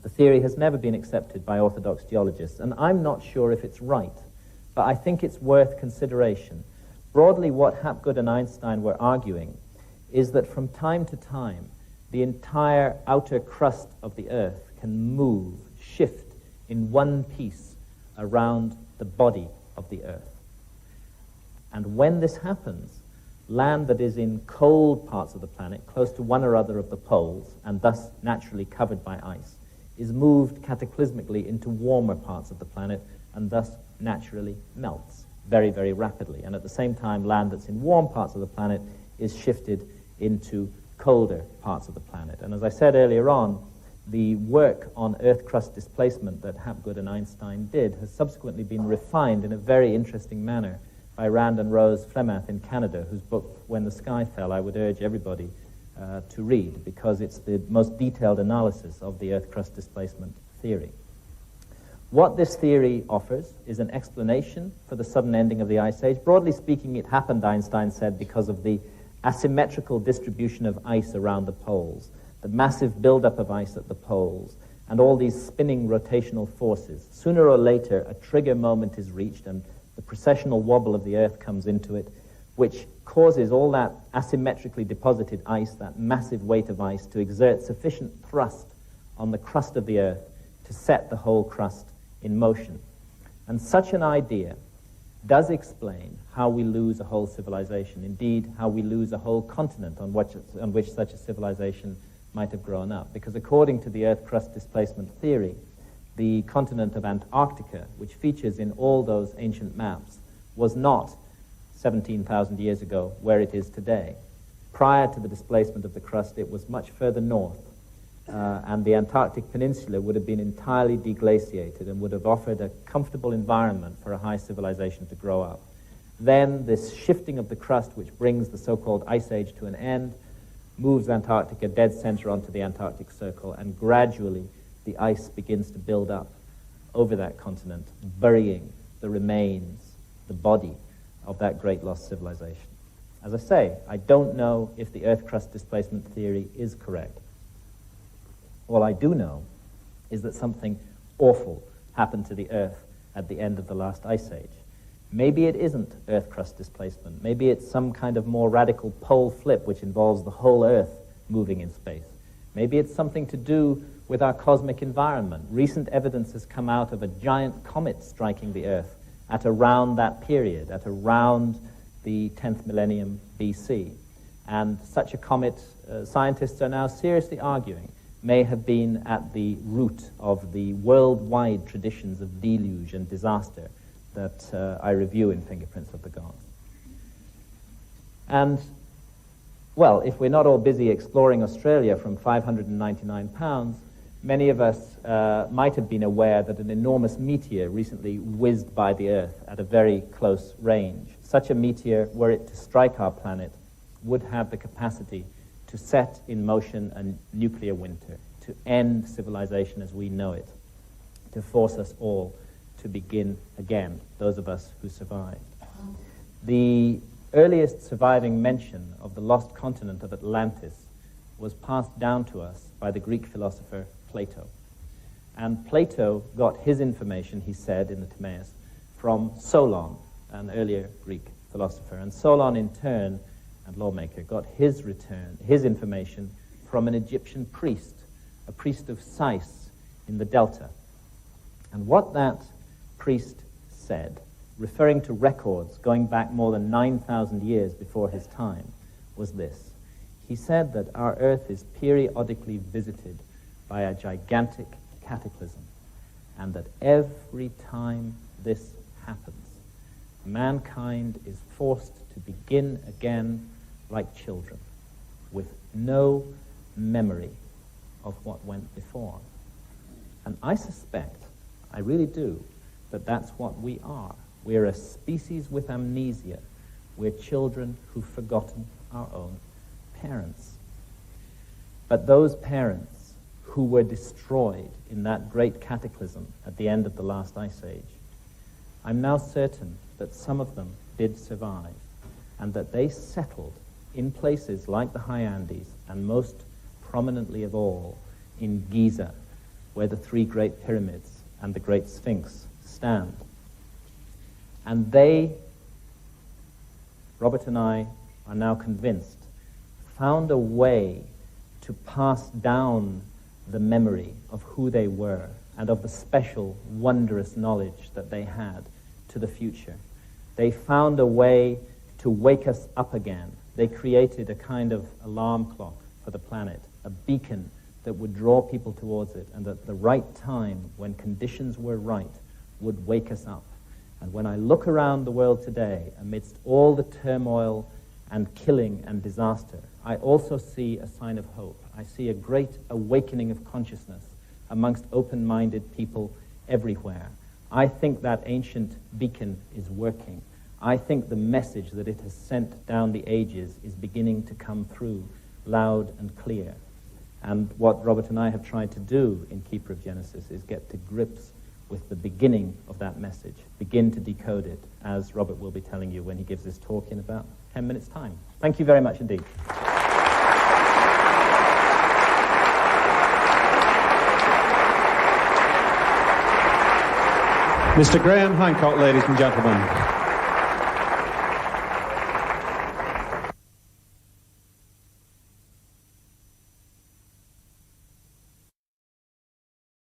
The theory has never been accepted by orthodox geologists, and I'm not sure if it's right, but I think it's worth consideration. Broadly, what Hapgood and Einstein were arguing is that from time to time, the entire outer crust of the Earth can move, shift in one piece around the body of the Earth. And when this happens, land that is in cold parts of the planet, close to one or other of the poles, and thus naturally covered by ice, is moved cataclysmically into warmer parts of the planet, and thus naturally melts very, very rapidly. And at the same time, land that's in warm parts of the planet is shifted into colder parts of the planet. And as I said earlier on, the work on Earth crust displacement that Hapgood and Einstein did has subsequently been refined in a very interesting manner by Rand and Rose Flemath in Canada, whose book, When the Sky Fell, I would urge everybody to read, because it's the most detailed analysis of the Earth crust displacement theory. What this theory offers is an explanation for the sudden ending of the Ice Age. Broadly speaking, it happened, Einstein said, because of the asymmetrical distribution of ice around the poles, the massive buildup of ice at the poles, and all these spinning rotational forces. Sooner or later, a trigger moment is reached, and the precessional wobble of the Earth comes into it, which causes all that asymmetrically deposited ice, that massive weight of ice, to exert sufficient thrust on the crust of the Earth to set the whole crust in motion. And such an idea does explain how we lose a whole civilization, indeed how we lose a whole continent on which such a civilization might have grown up. Because according to the Earth crust displacement theory, the continent of Antarctica, which features in all those ancient maps, was not 17,000 years ago where it is today. Prior to the displacement of the crust, it was much further north, and the Antarctic Peninsula would have been entirely deglaciated and would have offered a comfortable environment for a high civilization to grow up. Then this shifting of the crust, which brings the so-called Ice Age to an end, moves Antarctica dead center onto the Antarctic Circle, and gradually the ice begins to build up over that continent, burying the remains, the body of that great lost civilization. As I say, I don't know if the Earth crust displacement theory is correct. All I do know is that something awful happened to the Earth at the end of the last Ice Age. Maybe it isn't Earth crust displacement. Maybe it's some kind of more radical pole flip which involves the whole Earth moving in space. Maybe it's something to do with our cosmic environment. Recent evidence has come out of a giant comet striking the Earth at around that period, at around the 10th millennium BC. And such a comet, scientists are now seriously arguing, may have been at the root of the worldwide traditions of deluge and disaster that I review in Fingerprints of the Gods. And, well, if we're not all busy exploring Australia from 599 pounds, many of us might have been aware that an enormous meteor recently whizzed by the Earth at a very close range. Such a meteor, were it to strike our planet, would have the capacity to set in motion a nuclear winter, to end civilization as we know it, to force us all to begin again, those of us who survived. The earliest surviving mention of the lost continent of Atlantis was passed down to us by the Greek philosopher Plato. And Plato got his information, he said in the Timaeus, from Solon, an earlier Greek philosopher. And Solon, in turn, and lawmaker, got his information from an Egyptian priest, a priest of Sais in the Delta. And what that priest said, referring to records going back more than 9,000 years before his time, was this. He said that our Earth is periodically visited by a gigantic cataclysm, and that every time this happens, mankind is forced to begin again like children, with no memory of what went before. And I suspect, I really do, that that's what we are. We're a species with amnesia. We're children who've forgotten our own parents. But those parents who were destroyed in that great cataclysm at the end of the last ice age, I'm now certain that some of them did survive, and that they settled in places like the high Andes, and most prominently of all in Giza, where the three great pyramids and the Great Sphinx stand. And they, Robert and I are now convinced, found a way to pass down the memory of who they were and of the special, wondrous knowledge that they had to the future. They found a way to wake us up again. They created a kind of alarm clock for the planet, a beacon that would draw people towards it, and at the right time, when conditions were right, would wake us up. And when I look around the world today, amidst all the turmoil and killing and disaster, I also see a sign of hope. I see a great awakening of consciousness amongst open-minded people everywhere. I think that ancient beacon is working. I think the message that it has sent down the ages is beginning to come through loud and clear. And what Robert and I have tried to do in Keeper of Genesis is get to grips with the beginning of that message, begin to decode it, as Robert will be telling you when he gives this talk in about 10 minutes' time. Thank you very much indeed. Mr. Graham Hancock, ladies and gentlemen.